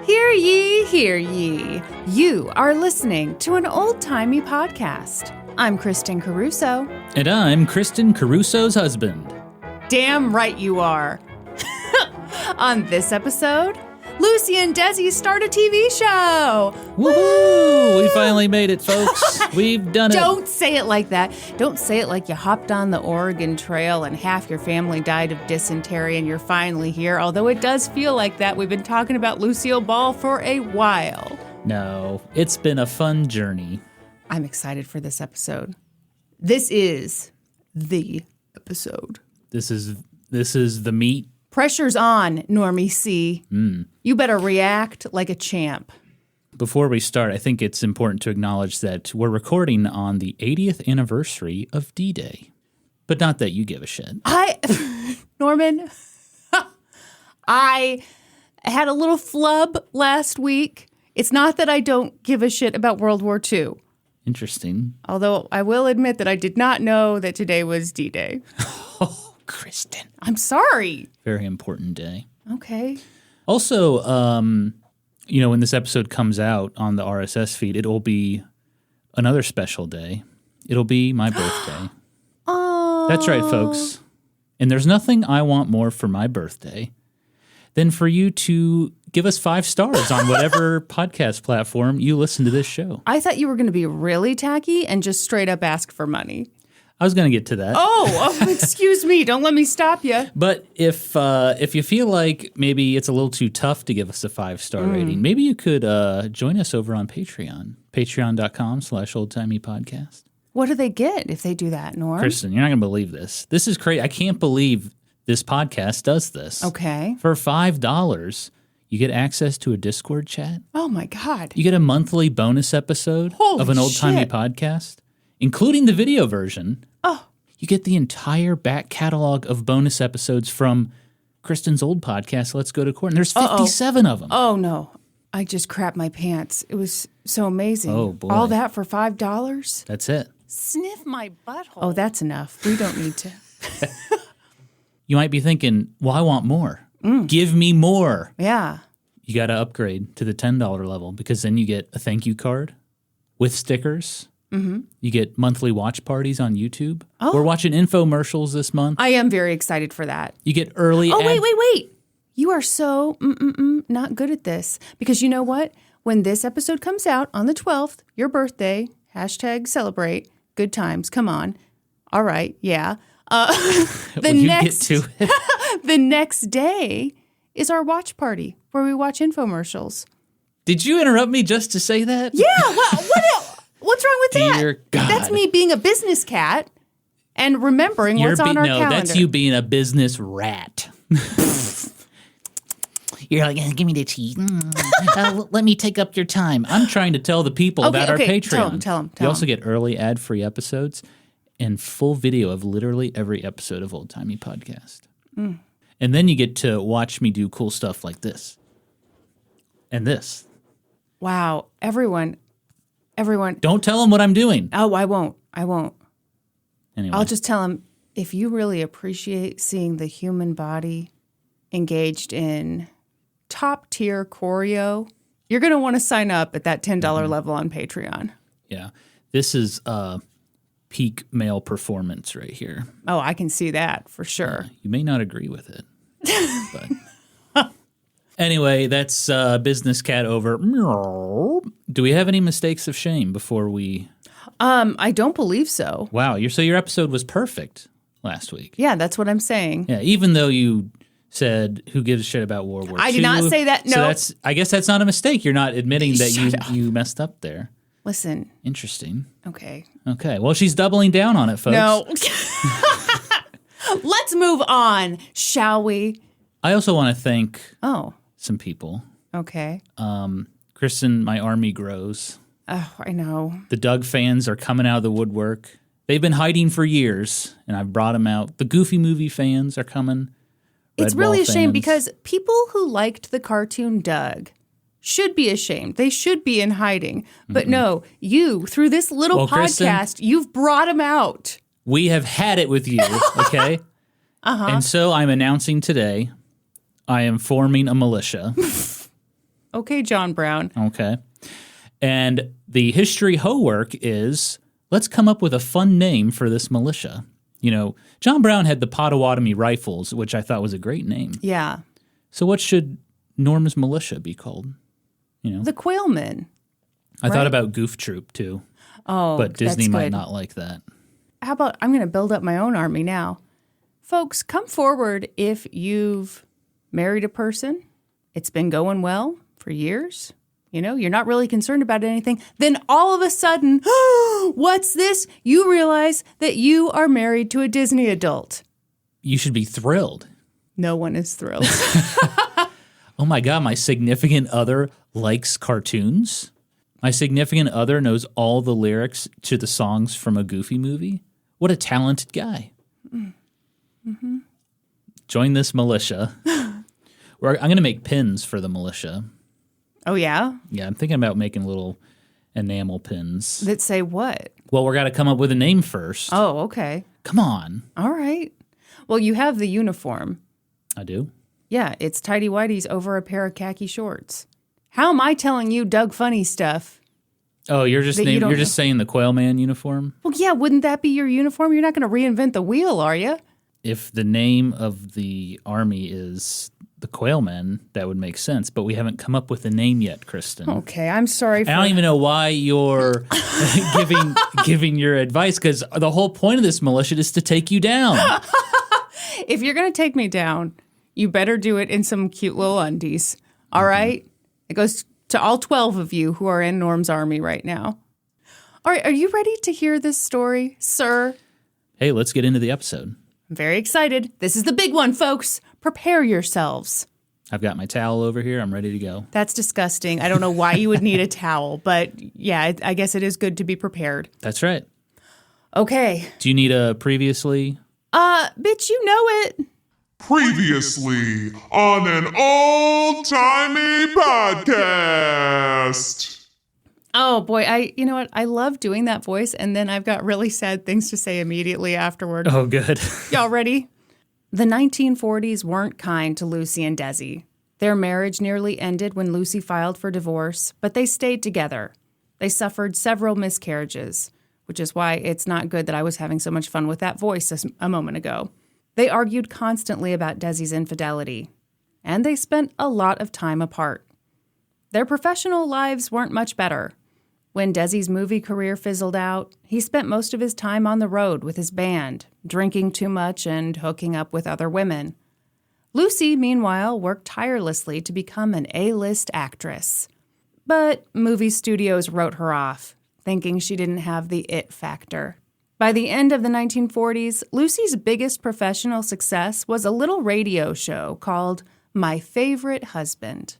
Hear ye, hear ye. You are listening to An Old Timey Podcast. I'm Kristin Caruso. And I'm Kristin Caruso's husband. Damn right you are. On this episode, Lucy and Desi start a TV show. Woohoo! We finally made it, folks. We've done it. Don't say it like that. Don't say it like you hopped on the Oregon Trail and half your family died of dysentery and you're finally here, although it does feel like that. We've been talking about Lucille Ball for a while. No, it's been a fun journey. I'm excited for this episode. This is the episode. This is the meat. Pressure's on, Normie C. You better react like a champ. Before we start, I think it's important to acknowledge that we're recording on the 80th anniversary of D-Day. But not that you give a shit. Norman, I had a little flub last week. It's not that I don't give a shit about World War II. Interesting. Although I will admit that I did not know that today was D-Day. Oh, Kristin. I'm sorry. Very important day. Okay. Also, when this episode comes out on the RSS feed, it'll be another special day. It'll be my birthday. Oh. That's right, folks. And there's nothing I want more for my birthday than for you to give us 5 stars on whatever podcast platform you listen to this show. I thought you were going to be really tacky and just straight up ask for money. I was going to get to that. Oh, excuse me. Don't let me stop you. But if you feel like maybe it's a little too tough to give us a 5-star rating, maybe you could join us over on Patreon. Patreon.com/oldtimeypodcast. What do they get if they do that, Norm? Kristin, you're not going to believe this. This is crazy. I can't believe this podcast does this. Okay. For $5, you get access to a Discord chat. Oh, my God. You get a monthly bonus episode of An Old Timey Podcast, including the video version. Oh. You get the entire back catalog of bonus episodes from Kristin's old podcast, Let's Go to Court. And there's 57 of them. Oh, no. I just crapped my pants. It was so amazing. Oh, boy. All that for $5? That's it. Sniff my butthole. Oh, that's enough. We don't need to. You might be thinking, well, I want more. Give me more. Yeah. You got to upgrade to the $10 level because then you get a thank you card with stickers. Mm-hmm. You get monthly watch parties on YouTube. Oh. We're watching infomercials this month. I am very excited for that. You get early. Oh, wait. You are so not good at this. Because you know what? When this episode comes out on the 12th, your birthday, #celebrate, good times, come on. All right, yeah. The next day is our watch party where we watch infomercials. Did you interrupt me just to say that? Yeah, what's wrong with that? Dear God. That's me being a business cat and remembering what's on our calendar. No, that's you being a business rat. You're like, give me the tea. Let me take up your time. I'm trying to tell the people about our Patreon. Tell them. You also get early ad-free episodes and full video of literally every episode of Old Timey Podcast. And then you get to watch me do cool stuff like this. And this. Wow. Everyone. Don't tell them what I'm doing. Oh, I won't. Anyway. I'll just tell them, if you really appreciate seeing the human body engaged in top-tier choreo, you're going to want to sign up at that $10 level on Patreon. Yeah. This is peak male performance right here. Oh, I can see that for sure. You may not agree with it. But anyway, that's business cat over. Do we have any mistakes of shame before we... I don't believe so. Wow. Your episode was perfect last week. Yeah, that's what I'm saying. Yeah, even though you said, who gives a shit about World War II? I did not say that, no. So I guess that's not a mistake. You're not admitting that you messed up there. Listen. Interesting. Okay. Well, she's doubling down on it, folks. No. Let's move on, shall we? I also want to thank some people. Okay. Kristin, my army grows. Oh, I know. The Doug fans are coming out of the woodwork. They've been hiding for years, and I've brought them out. The Goofy movie fans are coming. It's really a shame because people who liked the cartoon Doug should be ashamed. They should be in hiding. But no, you, through this little podcast, Kristin, you've brought them out. We have had it with you, okay? And so I'm announcing today, I am forming a militia. Okay, John Brown. Okay. And the history homework is, let's come up with a fun name for this militia. You know, John Brown had the Potawatomi Rifles, which I thought was a great name. Yeah. So what should Norm's militia be called? You know, The Quailmen. I thought about Goof Troop too, Oh, but Disney that's might good. not like that. How about I'm going to build up my own army now? Folks, come forward if you've married a person. It's been going well for years. You know, you're not really concerned about anything. Then all of a sudden, what's this? You realize that you are married to a Disney adult. You should be thrilled. No one is thrilled. Oh my God, my significant other likes cartoons. My significant other knows all the lyrics to the songs from a Goofy movie. What a talented guy. Mm-hmm. Join this militia. I'm going to make pins for the militia. Oh, yeah? Yeah, I'm thinking about making little enamel pins. That say what? Well, we're got to come up with a name first. Oh, okay. Come on. All right. Well, you have the uniform. I do? Yeah, it's tighty whities over a pair of khaki shorts. How am I telling you Doug Funny stuff? Oh, you're just you're just saying the Quailman uniform? Well, yeah, wouldn't that be your uniform? You're not going to reinvent the wheel, are you? If the name of the army is the Quailmen, that would make sense. But we haven't come up with a name yet, Kristin. Okay, I'm sorry for... I don't even know why you're giving your advice, because the whole point of this militia is to take you down. If you're going to take me down, you better do it in some cute little undies. All right? It goes to all 12 of you who are in Norm's army right now. All right, are you ready to hear this story, sir? Hey, let's get into the episode. I'm very excited. This is the big one, folks. Prepare yourselves. I've got my towel over here. I'm ready to go. That's disgusting. I don't know why you would need a towel, but yeah, I guess it is good to be prepared. That's right. Okay. Do you need a previously? Bitch, you know it. Previously on An Old Timey Podcast. Oh boy, you know what? I love doing that voice, and then I've got really sad things to say immediately afterward. Oh, good. Y'all ready? The 1940s weren't kind to Lucy and Desi. Their marriage nearly ended when Lucy filed for divorce, but they stayed together. They suffered several miscarriages, which is why it's not good that I was having so much fun with that voice a moment ago. They argued constantly about Desi's infidelity, and they spent a lot of time apart. Their professional lives weren't much better. When Desi's movie career fizzled out, he spent most of his time on the road with his band, drinking too much and hooking up with other women. Lucy, meanwhile, worked tirelessly to become an A-list actress. But movie studios wrote her off, thinking she didn't have the it factor. By the end of the 1940s, Lucy's biggest professional success was a little radio show called My Favorite Husband.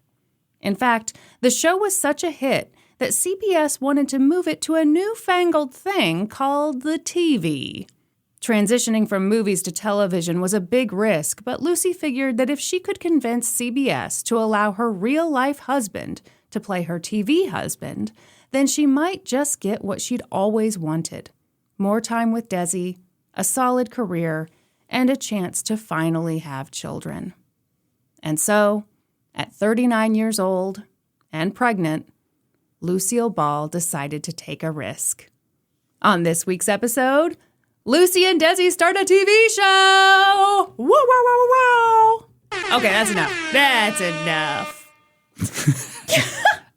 In fact, the show was such a hit that CBS wanted to move it to a newfangled thing called the TV. Transitioning from movies to television was a big risk, but Lucy figured that if she could convince CBS to allow her real-life husband to play her TV husband, then she might just get what she'd always wanted: more time with Desi, a solid career, and a chance to finally have children. And so, at 39 years old and pregnant, Lucille Ball decided to take a risk. On this week's episode, Lucy and Desi start a TV show! Woo, wow, wow, wow, wow! Okay, that's enough. That's enough.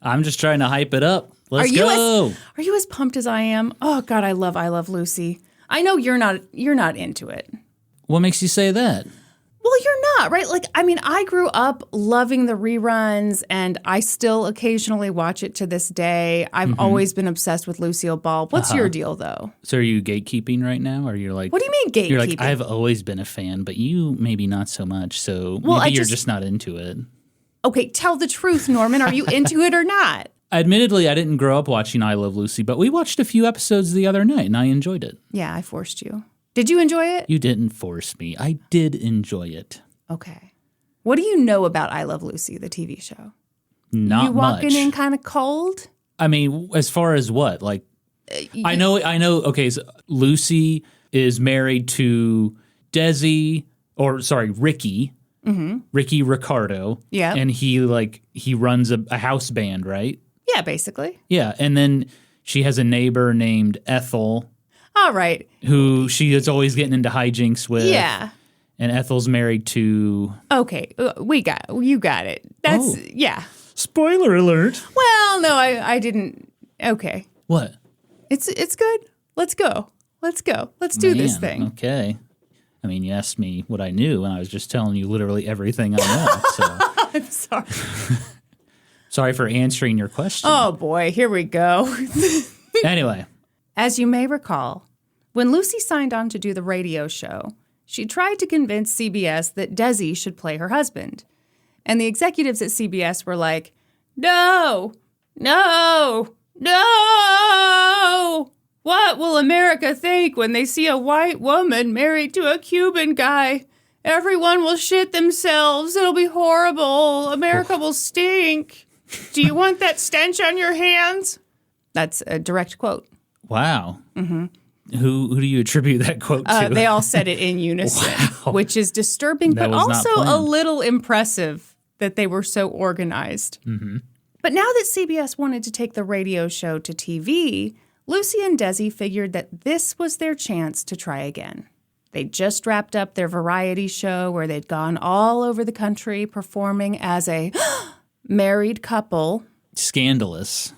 I'm just trying to hype it up. Let's go. Are you as pumped as I am? Oh, God, I love Lucy. I know you're not into it. What makes you say that? Well, you're not, right? Like, I mean, I grew up loving the reruns, and I still occasionally watch it to this day. I've always been obsessed with Lucille Ball. What's your deal, though? So are you gatekeeping right now? Or you're like... What do you mean gatekeeping? You're like, I've always been a fan, but you maybe not so much, so maybe you're just not into it. Okay, tell the truth, Norman. Are you into it or not? Admittedly, I didn't grow up watching I Love Lucy, but we watched a few episodes the other night, and I enjoyed it. Yeah, I forced you. Did you enjoy it? You didn't force me. I did enjoy it. Okay. What do you know about I Love Lucy, the TV show? Not much. You walking in kind of cold? I mean, as far as what? Like, I know. Okay, so Lucy is married to Ricky, Ricky Ricardo. Yeah. And he runs a house band, right? Yeah, basically. Yeah. And then she has a neighbor named Ethel. All right. Who she is always getting into hijinks with. Yeah. And Ethel's married to... Okay, you got it. That's, yeah. Spoiler alert. Well, no, I didn't. Okay. What? It's good. Let's go. Let's do this thing. Okay. I mean, you asked me what I knew, and I was just telling you literally everything I know. So I'm sorry. Sorry for answering your question. Oh, boy. Here we go. Anyway. As you may recall, when Lucy signed on to do the radio show, she tried to convince CBS that Desi should play her husband. And the executives at CBS were like, no. What will America think when they see a white woman married to a Cuban guy? Everyone will shit themselves. It'll be horrible. America will stink. Do you want that stench on your hands? That's a direct quote. Wow. Mm-hmm. Who do you attribute that quote to? They all said it in unison, which is disturbing, but also a little impressive that they were so organized. Mm-hmm. But now that CBS wanted to take the radio show to TV, Lucy and Desi figured that this was their chance to try again. They just wrapped up their variety show where they'd gone all over the country performing as a married couple. Scandalous.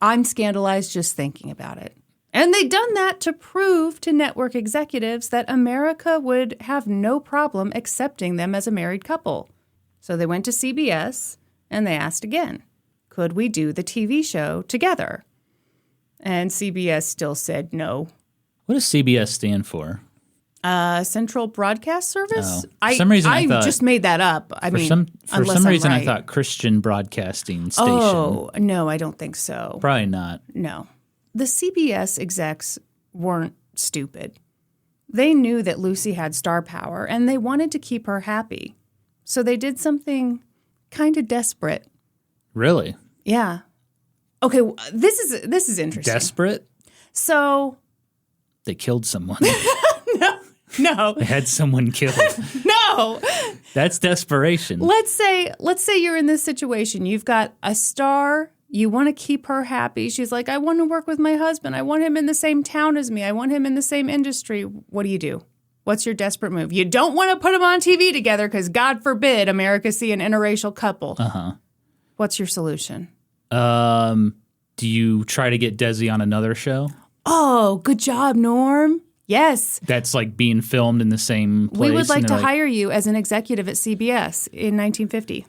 I'm scandalized just thinking about it. And they'd done that to prove to network executives that America would have no problem accepting them as a married couple. So they went to CBS and they asked again, could we do the TV show together? And CBS still said no. What does CBS stand for? Central Broadcast Service? Oh. For some reason I just made that up. For some reason, I thought Christian Broadcasting Station. Oh, no, I don't think so. Probably not. No. The CBS execs weren't stupid. They knew that Lucy had star power, and they wanted to keep her happy. So they did something kind of desperate. Really? Yeah. Okay, this is interesting. Desperate? So... They killed someone. No. They had someone killed. No. That's desperation. Let's say you're in this situation. You've got a star. You want to keep her happy. She's like, I want to work with my husband. I want him in the same town as me. I want him in the same industry. What do? What's your desperate move? You don't want to put them on TV together because, God forbid, America see an interracial couple. Uh-huh. What's your solution? Do you try to get Desi on another show? Oh, good job, Norm. Yes. That's like being filmed in the same place. We would like to hire you as an executive at CBS in 1950.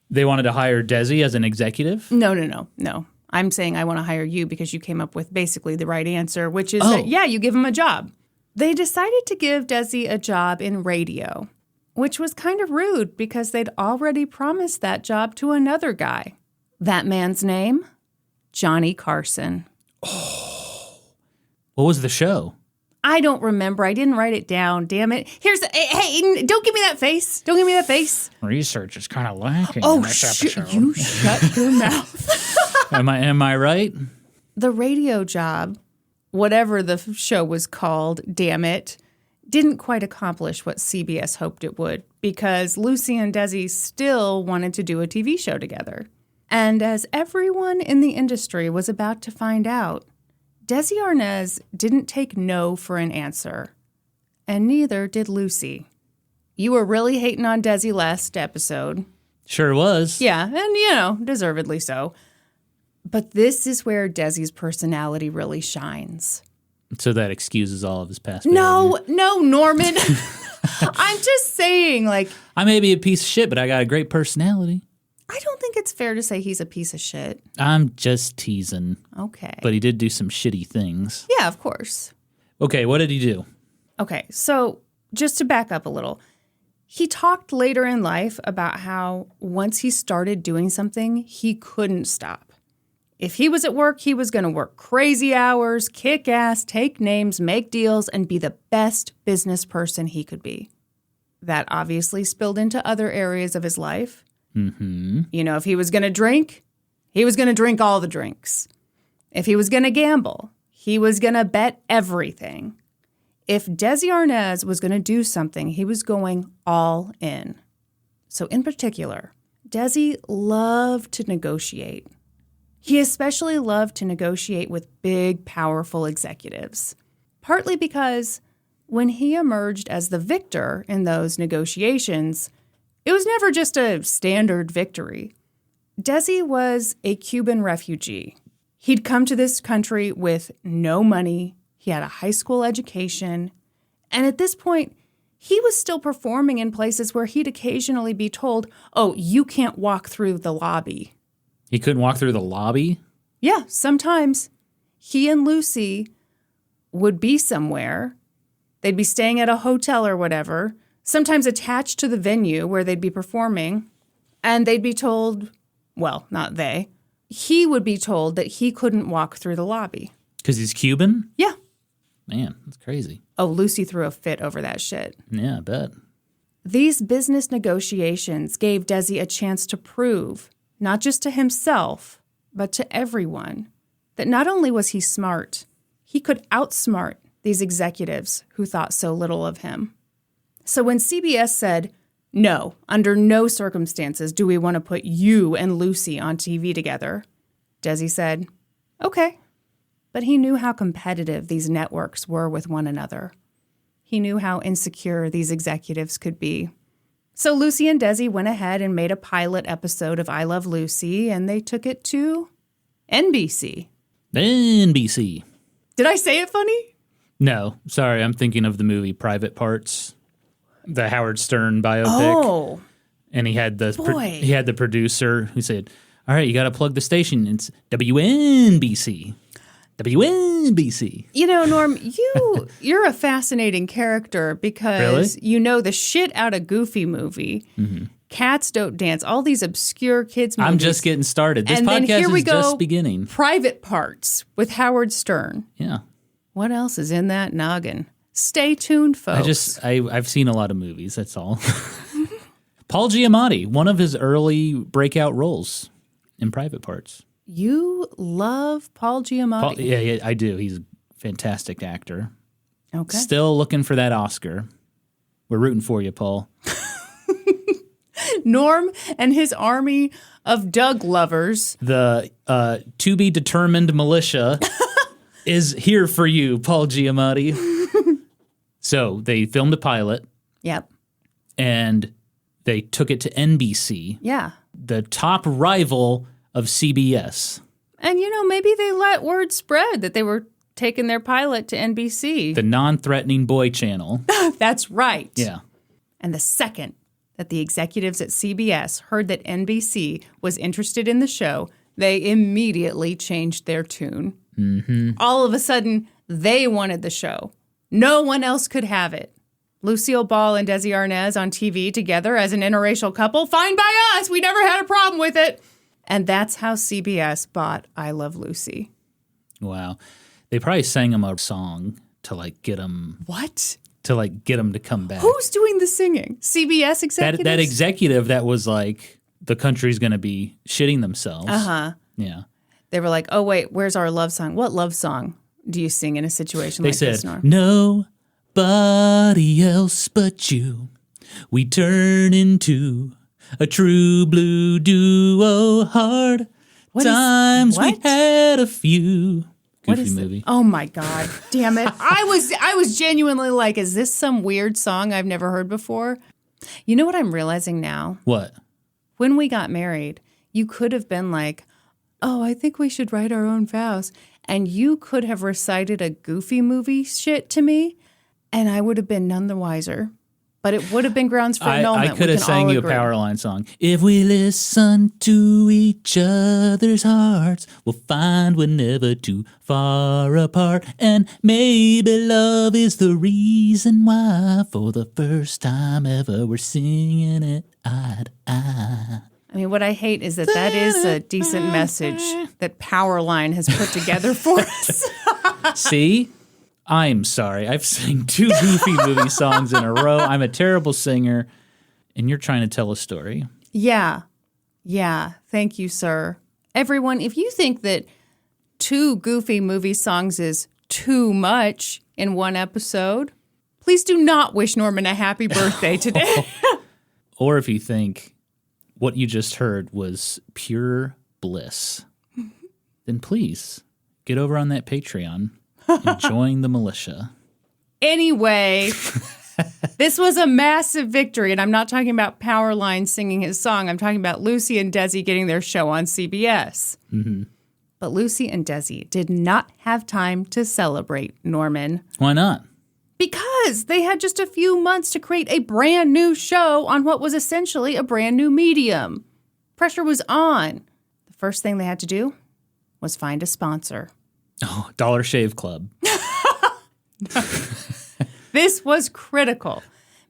They wanted to hire Desi as an executive? No. I'm saying I want to hire you because you came up with basically the right answer, which is that, yeah, you give him a job. They decided to give Desi a job in radio, which was kind of rude because they'd already promised that job to another guy. That man's name? Johnny Carson. Oh. What was the show? I don't remember. I didn't write it down. Damn it. Hey, don't give me that face. Don't give me that face. Research is kind of lacking in this episode. You shut your mouth. Am I right? The radio job, whatever the show was called, damn it, didn't quite accomplish what CBS hoped it would because Lucy and Desi still wanted to do a TV show together. And as everyone in the industry was about to find out, Desi Arnaz didn't take no for an answer, and neither did Lucy. You were really hating on Desi last episode. Sure was. Yeah, and, deservedly so. But this is where Desi's personality really shines. So that excuses all of his past behavior. No, Norman. I'm just saying, I may be a piece of shit, but I got a great personality. I don't think it's fair to say he's a piece of shit. I'm just teasing. Okay. But he did do some shitty things. Yeah, of course. Okay, what did he do? Okay, so just to back up a little, he talked later in life about how once he started doing something, he couldn't stop. If he was at work, he was going to work crazy hours, kick ass, take names, make deals, and be the best business person he could be. That obviously spilled into other areas of his life. Mm-hmm. If he was going to drink, he was going to drink all the drinks. If he was going to gamble, he was going to bet everything. If Desi Arnaz was going to do something, he was going all in. So in particular, Desi loved to negotiate. He especially loved to negotiate with big, powerful executives, partly because when he emerged as the victor in those negotiations, it was never just a standard victory. Desi was a Cuban refugee. He'd come to this country with no money. He had a high school education. And at this point, he was still performing in places where he'd occasionally be told, oh, you can't walk through the lobby. He couldn't walk through the lobby? Yeah, sometimes he and Lucy would be somewhere. They'd be staying at a hotel or whatever, sometimes attached to the venue where they'd be performing. And they'd be told, well, not they, he would be told that he couldn't walk through the lobby. Because he's Cuban? Yeah. Man, that's crazy. Oh, Lucy threw a fit over that shit. Yeah, I bet. These business negotiations gave Desi a chance to prove, not just to himself, but to everyone, that not only was he smart, he could outsmart these executives who thought so little of him. So when CBS said, no, under no circumstances do we want to put you and Lucy on TV together, Desi said, okay. But he knew how competitive these networks were with one another. He knew how insecure these executives could be. So Lucy and Desi went ahead and made a pilot episode of I Love Lucy, and they took it to NBC. NBC. Did I say it funny? No, sorry, I'm thinking of the movie Private Parts, the Howard Stern biopic. Oh, And he had the boy. he had the producer who said, all right, you got to plug the station. It's WNBC. WNBC. You know, Norm, you're a fascinating character because Really? you know the shit out of Goofy movie. Mm-hmm. Cats Don't Dance, all these obscure kids movies. I'm just getting started. This and then podcast here we is go, just beginning. Private Parts with Howard Stern. Yeah. What else is in that noggin? Stay tuned, folks. I've seen a lot of movies, that's all. Paul Giamatti, one of his early breakout roles in Private Parts. You love Paul Giamatti. Yeah, I do. He's a fantastic actor. Okay. Still looking for that Oscar. We're rooting for you, Paul. Norm and his army of Doug lovers. The to-be-determined militia is here for you, Paul Giamatti. So they filmed a pilot. Yep. And they took it to NBC, Yeah. the top rival of CBS. And, you know, maybe they let word spread that they were taking their pilot to NBC. The non-threatening boy channel. That's right. Yeah. And the second that the executives at CBS heard that NBC was interested in the show, they immediately changed their tune. Mm-hmm. All of a sudden, they wanted the show. No one else could have it. Lucille Ball and Desi Arnaz on TV together as an interracial couple, fine by us. We never had a problem with it. And that's how CBS bought I Love Lucy. Wow. They probably sang him a song to get him What? get him to come back. Who's doing the singing? CBS executives? That executive that was like, the country's going to be shitting themselves. Uh-huh. Yeah. They were like, oh, wait, where's our love song? What love song do you sing in a situation They like said, this, Norm? nobody else but you. We turn into a true blue duo. Hard times we had a few. Goofy movie. Oh my God. Damn it. I was genuinely like, is this some weird song I've never heard before? You know what I'm realizing now? What? When we got married, you could have been like, oh, I think we should write our own vows. And you could have recited a Goofy movie shit to me, and I would have been none the wiser. But it would have been grounds for annulment. I could have sang you a agree. Powerline song. If we listen to each other's hearts, we'll find we're never too far apart. And maybe love is the reason why, for the first time ever, we're singing it eye to eye. I mean, what I hate is that is a decent message that Powerline has put together for us. See? I'm sorry. I've sang 2 Goofy movie songs in a row. I'm a terrible singer, and you're trying to tell a story. Yeah. Thank you, sir. Everyone, if you think that 2 Goofy movie songs is too much in one episode, please do not wish Norman a happy birthday today. or if you think what you just heard was pure bliss, then please get over on that Patreon and join the militia. Anyway, this was a massive victory, and I'm not talking about Powerline singing his song. I'm talking about Lucy and Desi getting their show on CBS. Mm-hmm. But Lucy and Desi did not have time to celebrate, Norman. Why not? Because they had just a few months to create a brand new show on what was essentially a brand new medium. Pressure was on. The first thing they had to do was find a sponsor. Oh, Dollar Shave Club. This was critical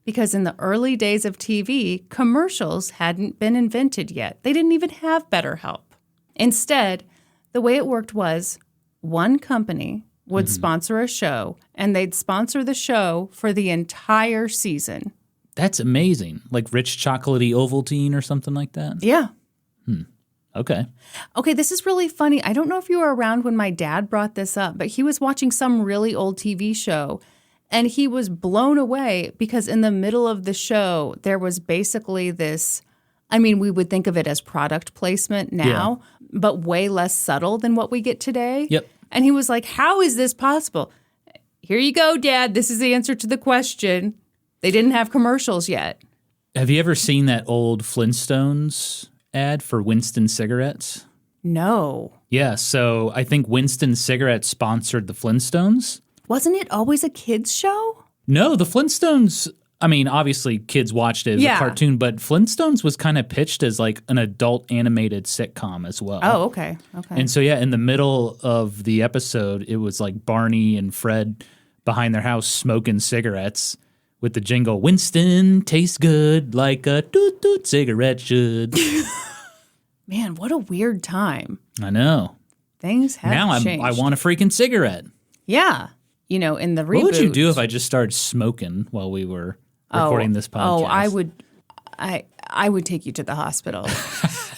because in the early days of TV, commercials hadn't been invented yet. They didn't even have BetterHelp. Instead, the way it worked was one company would sponsor a show, and they'd sponsor the show for the entire season. That's amazing. Like rich chocolatey Ovaltine or something like that? Yeah. Okay. Okay, this is really funny. I don't know if you were around when my dad brought this up, but he was watching some really old TV show, and he was blown away because in the middle of the show, there was basically this, I mean, we would think of it as product placement now, but way less subtle than what we get today. Yep. And he was like, how is this possible? Here you go, Dad. This is the answer to the question. They didn't have commercials yet. Have you ever seen that old Flintstones ad for Winston cigarettes? No. Yeah, so I think Winston cigarettes sponsored the Flintstones. Wasn't it always a kid's show? No, the Flintstones, I mean, obviously kids watched it as a cartoon, but Flintstones was kind of pitched as like an adult animated sitcom as well. Oh, okay. And so, in the middle of the episode, it was like Barney and Fred behind their house smoking cigarettes with the jingle, Winston tastes good like a toot-toot cigarette should. Man, what a weird time. I know. Things have changed. Now I want a freaking cigarette. Yeah. You know, in the reboot. What would you do if I just started smoking while we were recording this podcast? I would take you to the hospital.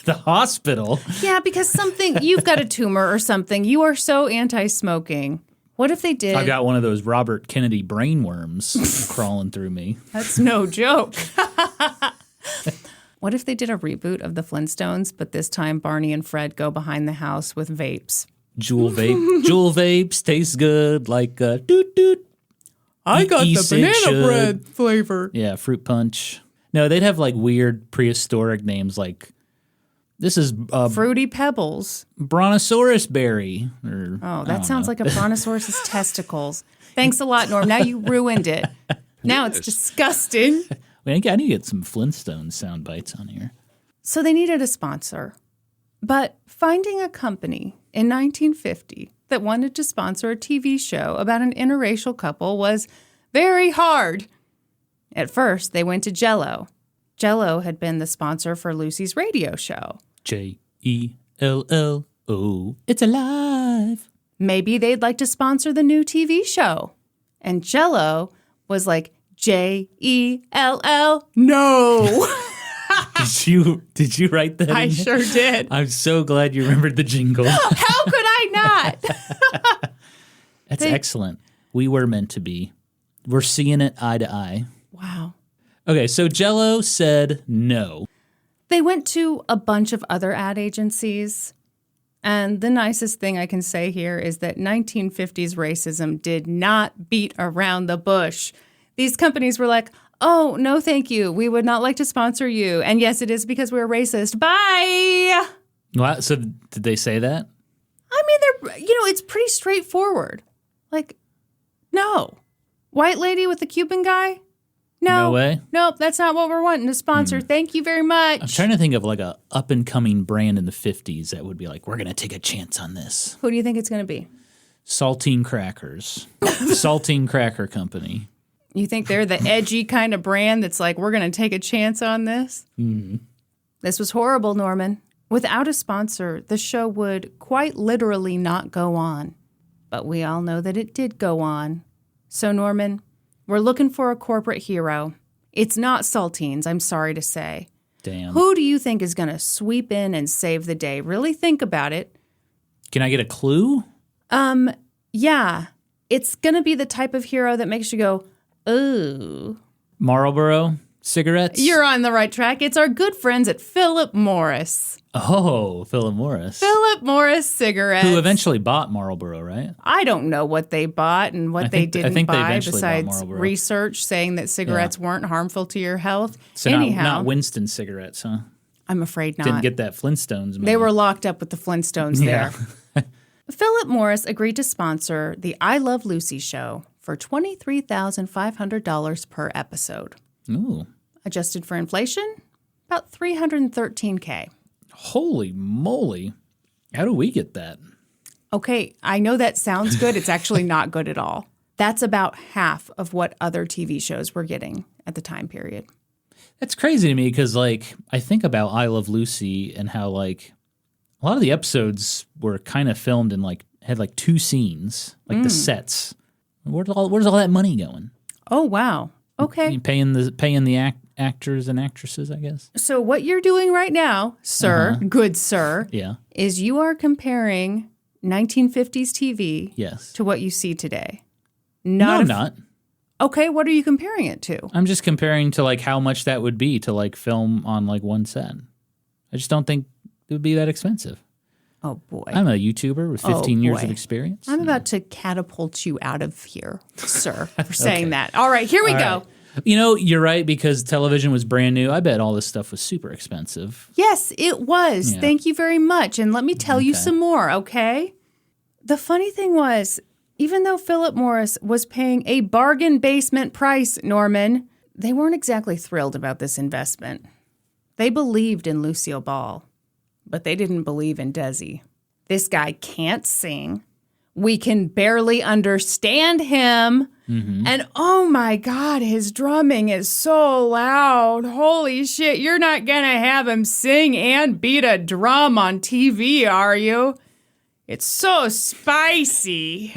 The hospital? Yeah, because you've got a tumor or something. You are so anti-smoking. What if they did? I got one of those Robert Kennedy brainworms crawling through me. That's no joke. What if they did a reboot of the Flintstones, but this time Barney and Fred go behind the house with vapes? Juul vapes taste good like a doot-doot. I got the banana bread flavor. Yeah, fruit punch. No, they'd have like weird prehistoric names like, this is Fruity Pebbles. Brontosaurus berry. That sounds like a brontosaurus's testicles. Thanks a lot, Norm. Now you ruined it. Now it's disgusting. I need to get some Flintstones sound bites on here. So they needed a sponsor. But finding a company in 1950 that wanted to sponsor a TV show about an interracial couple was very hard. At first, they went to Jell-O. Jell-O had been the sponsor for Lucy's radio show. Jell-O, it's alive. Maybe they'd like to sponsor the new TV show. And Jell-O was like, Jell, no. Did you write that? I sure did. I'm so glad you remembered the jingle. How could I not? That's excellent. We were meant to be. We're seeing it eye to eye. Wow. Okay, so Jell-O said no. They went to a bunch of other ad agencies. And the nicest thing I can say here is that 1950s racism did not beat around the bush. These companies were like, oh, no, thank you. We would not like to sponsor you. And yes, it is because we're racist. Bye. What? So did they say that? I mean, it's pretty straightforward. Like, no. White lady with the Cuban guy? No way? Nope, that's not what we're wanting to sponsor. Thank you very much. I'm trying to think of like a up-and-coming brand in the 50s that would be like, we're going to take a chance on this. Who do you think it's going to be? Saltine Crackers. Saltine Cracker Company. You think they're the edgy kind of brand that's like, we're going to take a chance on this? Mm-hmm. This was horrible, Norman. Without a sponsor, the show would quite literally not go on. But we all know that it did go on. So, Norman, we're looking for a corporate hero. It's not Saltines, I'm sorry to say. Damn. Who do you think is going to sweep in and save the day? Really think about it. Can I get a clue? Yeah. It's going to be the type of hero that makes you go, ooh. Marlboro? cigarettes? You're on the right track. It's our good friends at Philip Morris. Oh, Philip Morris. Philip Morris cigarettes. Who eventually bought Marlboro, right? I don't know what they bought and what they didn't buy besides Marlboro. research saying that cigarettes weren't harmful to your health. So anyhow, not Winston cigarettes, huh? I'm afraid not. Didn't get that Flintstones money. They were locked up with the Flintstones there. Philip Morris agreed to sponsor the I Love Lucy show for $23,500 per episode. Ooh. Adjusted for inflation, about $313K. Holy moly. How do we get that? Okay, I know that sounds good. It's actually not good at all. That's about half of what other TV shows were getting at the time period. That's crazy to me because, like, I think about I Love Lucy and how, like, a lot of the episodes were kind of filmed in, like, had, like, 2 scenes, like the sets. Where's all that money going? Oh, wow. Okay. Paying the actors and actresses, I guess. So what you're doing right now, sir, good sir, is you are comparing 1950s TV to what you see today. No, I'm not. Okay, what are you comparing it to? I'm just comparing to, like, how much that would be to, like, film on, like, one set. I just don't think it would be that expensive. Oh, boy. I'm a YouTuber with 15 years of experience. I'm about to catapult you out of here, sir, for saying that. All right, here we go. Right. You know, you're right, because television was brand new. I bet all this stuff was super expensive. Yes, it was. Yeah. Thank you very much. And let me tell you some more, okay? The funny thing was, even though Philip Morris was paying a bargain basement price, Norman, they weren't exactly thrilled about this investment. They believed in Lucille Ball. But they didn't believe in Desi. This guy can't sing. We can barely understand him. Mm-hmm. And oh my God, his drumming is so loud. Holy shit, you're not going to have him sing and beat a drum on TV, are you? It's so spicy.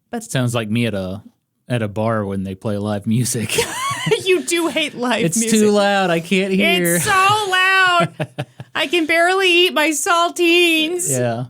But sounds like me at a bar when they play live music. You do hate live music. It's too loud. I can't hear. It's so loud. I can barely eat my saltines. Yeah.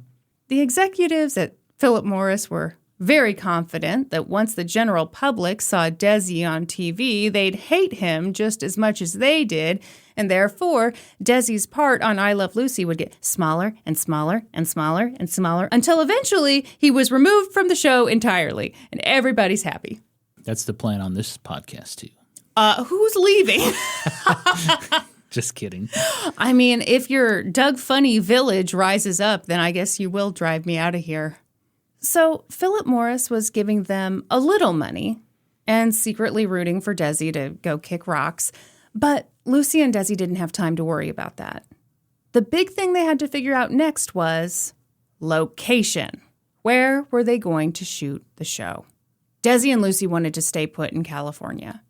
The executives at Philip Morris were very confident that once the general public saw Desi on TV, they'd hate him just as much as they did, and therefore, Desi's part on I Love Lucy would get smaller and smaller and smaller and smaller until eventually he was removed from the show entirely, and everybody's happy. That's the plan on this podcast, too. Who's leaving? Just kidding. I mean, if your Doug Funny village rises up, then I guess you will drive me out of here. So Philip Morris was giving them a little money and secretly rooting for Desi to go kick rocks. But Lucy and Desi didn't have time to worry about that. The big thing they had to figure out next was location. Where were they going to shoot the show? Desi and Lucy wanted to stay put in California.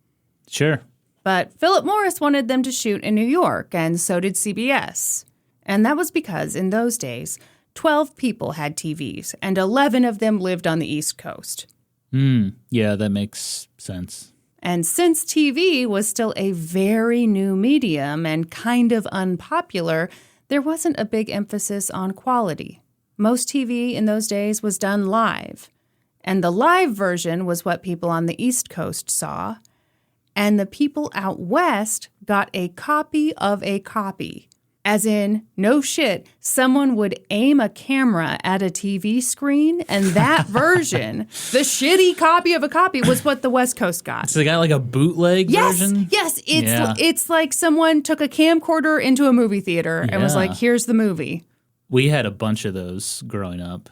Sure. But Philip Morris wanted them to shoot in New York, and so did CBS. And that was because in those days, 12 people had TVs, and 11 of them lived on the East Coast. Yeah, that makes sense. And since TV was still a very new medium and kind of unpopular, there wasn't a big emphasis on quality. Most TV in those days was done live. And the live version was what people on the East Coast saw. And the people out west got a copy of a copy. As in, no shit, someone would aim a camera at a TV screen, and that version, the shitty copy of a copy, was what the West Coast got. So they got like a bootleg version? Yes, it's like someone took a camcorder into a movie theater and was like, here's the movie. We had a bunch of those growing up.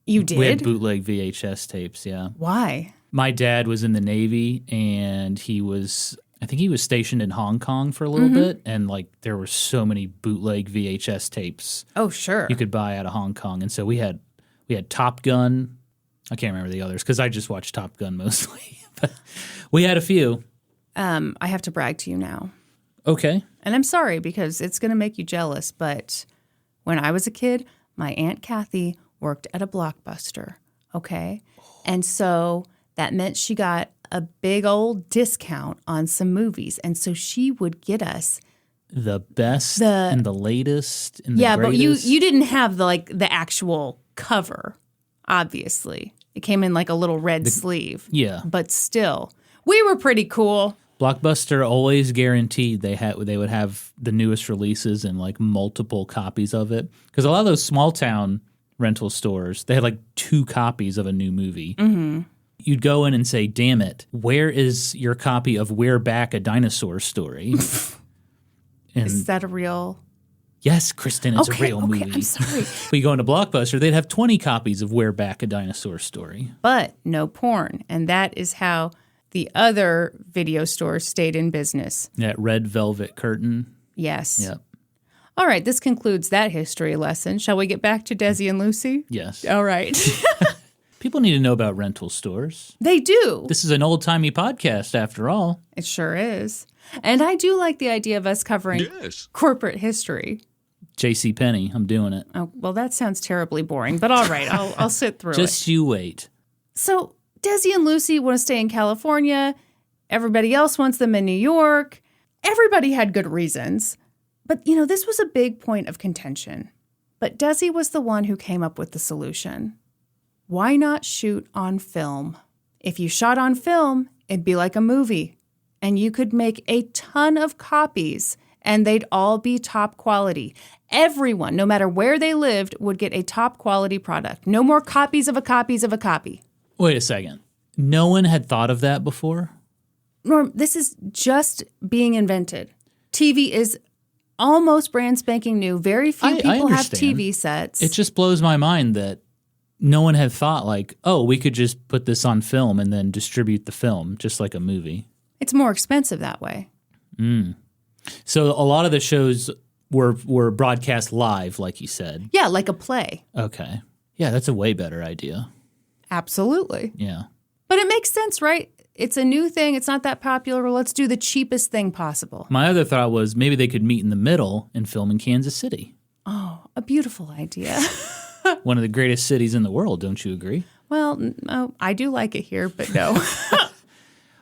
You did? We had bootleg VHS tapes, yeah. Why? My dad was in the Navy, and I think he was stationed in Hong Kong for a little bit, and like there were so many bootleg VHS tapes. Oh, sure. You could buy out of Hong Kong, and so we had Top Gun. I can't remember the others because I just watched Top Gun mostly. But we had a few. I have to brag to you now. Okay. And I'm sorry because it's going to make you jealous, but when I was a kid, my Aunt Kathy worked at a Blockbuster, okay? And so that meant she got a big old discount on some movies. And so she would get us the best and the latest and the greatest. But you didn't have the actual cover, obviously. It came in like a little red sleeve. Yeah. But still, we were pretty cool. Blockbuster always guaranteed they would have the newest releases and like multiple copies of it. Because a lot of those small town rental stores, they had like 2 copies of a new movie. Mm-hmm. You'd go in and say, damn it, where is your copy of We're Back, a Dinosaur Story? Is that a real... Yes, Kristin, it's a real movie. I'm sorry. But you go into Blockbuster, they'd have 20 copies of We're Back, a Dinosaur Story. But no porn. And that is how the other video stores stayed in business. That red velvet curtain. Yes. Yep. All right, this concludes that history lesson. Shall we get back to Desi and Lucy? Yes. All right. People need to know about rental stores. They do. This is an old-timey podcast, after all. It sure is. And I do like the idea of us covering corporate history. J.C. Penney, I'm doing it. Oh, well, that sounds terribly boring, but all right, I'll sit through it. Just you wait. So Desi and Lucy want to stay in California. Everybody else wants them in New York. Everybody had good reasons. But, this was a big point of contention. But Desi was the one who came up with the solution. Why not shoot on film? If you shot on film, it'd be like a movie. And you could make a ton of copies, and they'd all be top quality. Everyone, no matter where they lived, would get a top quality product. No more copies of a copies of a copy. Wait a second. No one had thought of that before? Norm, this is just being invented. TV is almost brand spanking new. Very few people have TV sets. It just blows my mind that no one had thought like, oh, we could just put this on film and then distribute the film, just like a movie. It's more expensive that way. So a lot of the shows were broadcast live, like you said. Yeah, like a play. Okay. Yeah, that's a way better idea. Absolutely. Yeah. But it makes sense, right? It's a new thing. It's not that popular. Well, let's do the cheapest thing possible. My other thought was maybe they could meet in the middle and film in Kansas City. Oh, a beautiful idea. One of the greatest cities in the world, don't you agree? Well, no, I do like it here, but no.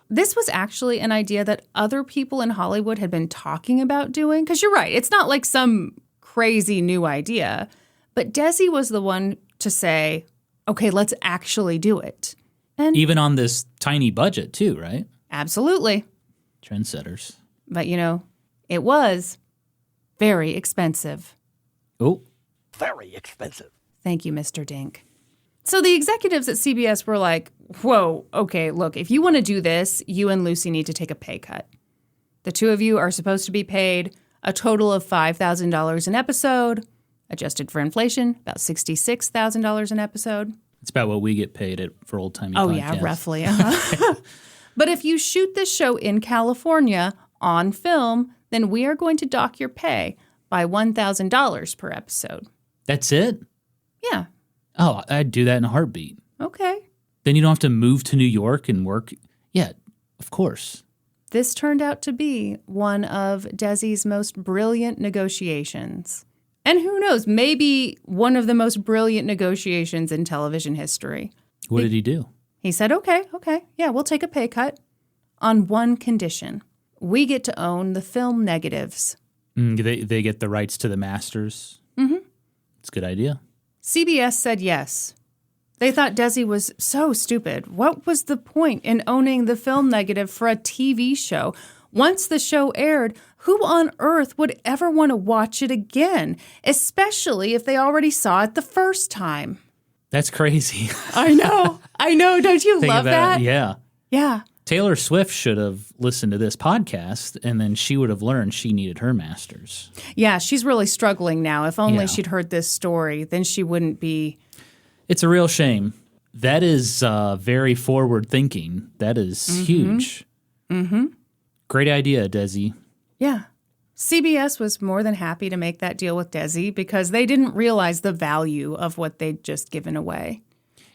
This was actually an idea that other people in Hollywood had been talking about doing. Because you're right, it's not like some crazy new idea. But Desi was the one to say, okay, let's actually do it. And even on this tiny budget too, right? Absolutely. Trendsetters. But, it was very expensive. Oh. Very expensive. Thank you, Mr. Dink. So the executives at CBS were like, whoa, okay, look, if you want to do this, you and Lucy need to take a pay cut. The two of you are supposed to be paid a total of $5,000 an episode, adjusted for inflation, about $66,000 an episode. It's about what we get paid for Old Timey Podcast. Oh, yeah, roughly. But if you shoot this show in California on film, then we are going to dock your pay by $1,000 per episode. That's it? Yeah. Oh, I'd do that in a heartbeat. Okay. Then you don't have to move to New York and work. Yeah, of course. This turned out to be one of Desi's most brilliant negotiations. And who knows, maybe one of the most brilliant negotiations in television history. What did he do? He said, okay, yeah, we'll take a pay cut on one condition. We get to own the film negatives. They get the rights to the masters? Mm-hmm. It's a good idea. CBS said yes. They thought Desi was so stupid. What was the point in owning the film negative for a TV show? Once the show aired, who on earth would ever want to watch it again, especially if they already saw it the first time? That's crazy. I know. Don't you love that? Yeah. Yeah. Taylor Swift should have listened to this podcast, and then she would have learned she needed her masters. Yeah, she's really struggling now. If only she'd heard this story, then she wouldn't be... It's a real shame. That is very forward thinking. That is huge. Mm-hmm. Great idea, Desi. Yeah. CBS was more than happy to make that deal with Desi because they didn't realize the value of what they'd just given away.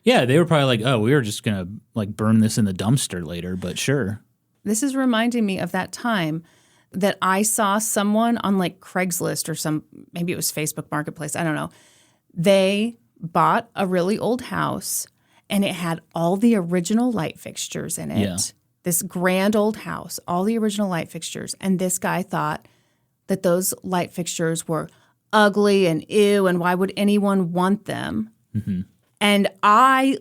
Yeah, they were probably like, oh, we were just going to burn this in the dumpster later, but sure. This is reminding me of that time that I saw someone on Craigslist or maybe it was Facebook Marketplace, I don't know. They bought a really old house and it had all the original light fixtures in it. Yeah. This grand old house, all the original light fixtures. And this guy thought that those light fixtures were ugly and ew and why would anyone want them? Mm-hmm. And I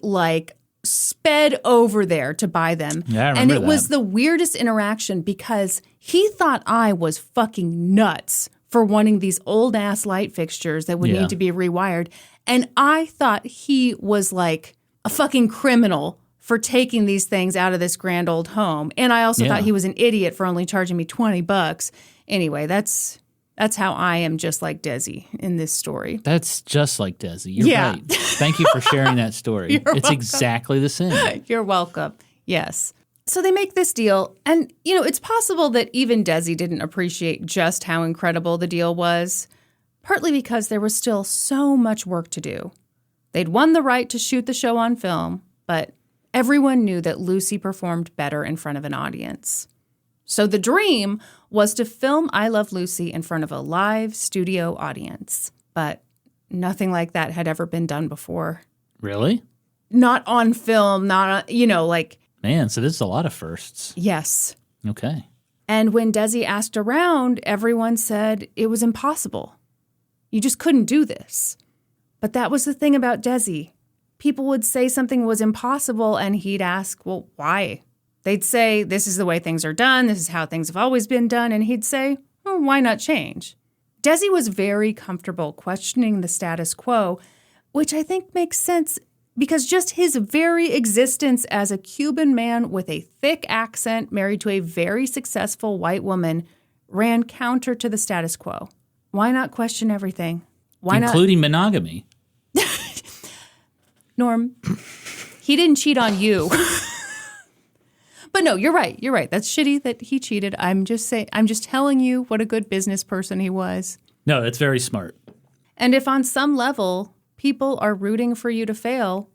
sped over there to buy them. Yeah, I remember and it that. was the weirdest interaction because he thought I was fucking nuts for wanting these old-ass light fixtures that would Yeah. need to be rewired. And I thought he was like a fucking criminal for taking these things out of this grand old home. And I also Yeah. thought he was an idiot for only charging me $20. Anyway, that's how I am just like Desi in this story. That's just like Desi. You're Yeah. right. Thank you for sharing that story. It's welcome. exactly the same. You're welcome. Yes. So they make this deal. And, it's possible that even Desi didn't appreciate just how incredible the deal was, partly because there was still so much work to do. They'd won the right to shoot the show on film, but everyone knew that Lucy performed better in front of an audience. So the dream was to film I Love Lucy in front of a live studio audience. But nothing like that had ever been done before. Really? Not on film, not on, Man, so this is a lot of firsts. yes. Okay. And when Desi asked around, everyone said it was impossible. You just couldn't do this. But that was the thing about Desi. People would say something was impossible, and he'd ask, well, why? They'd say, this is the way things are done. This is how things have always been done. And he'd say, well, why not change? Desi was very comfortable questioning the status quo, which I think makes sense because just his very existence as a Cuban man with a thick accent married to a very successful white woman ran counter to the status quo. Why not question everything? Why Including monogamy. Norm, he didn't cheat on you. But no, you're right. You're right. That's shitty that he cheated. I'm just telling you what a good business person he was. No, that's very smart. And if on some level people are rooting for you to fail,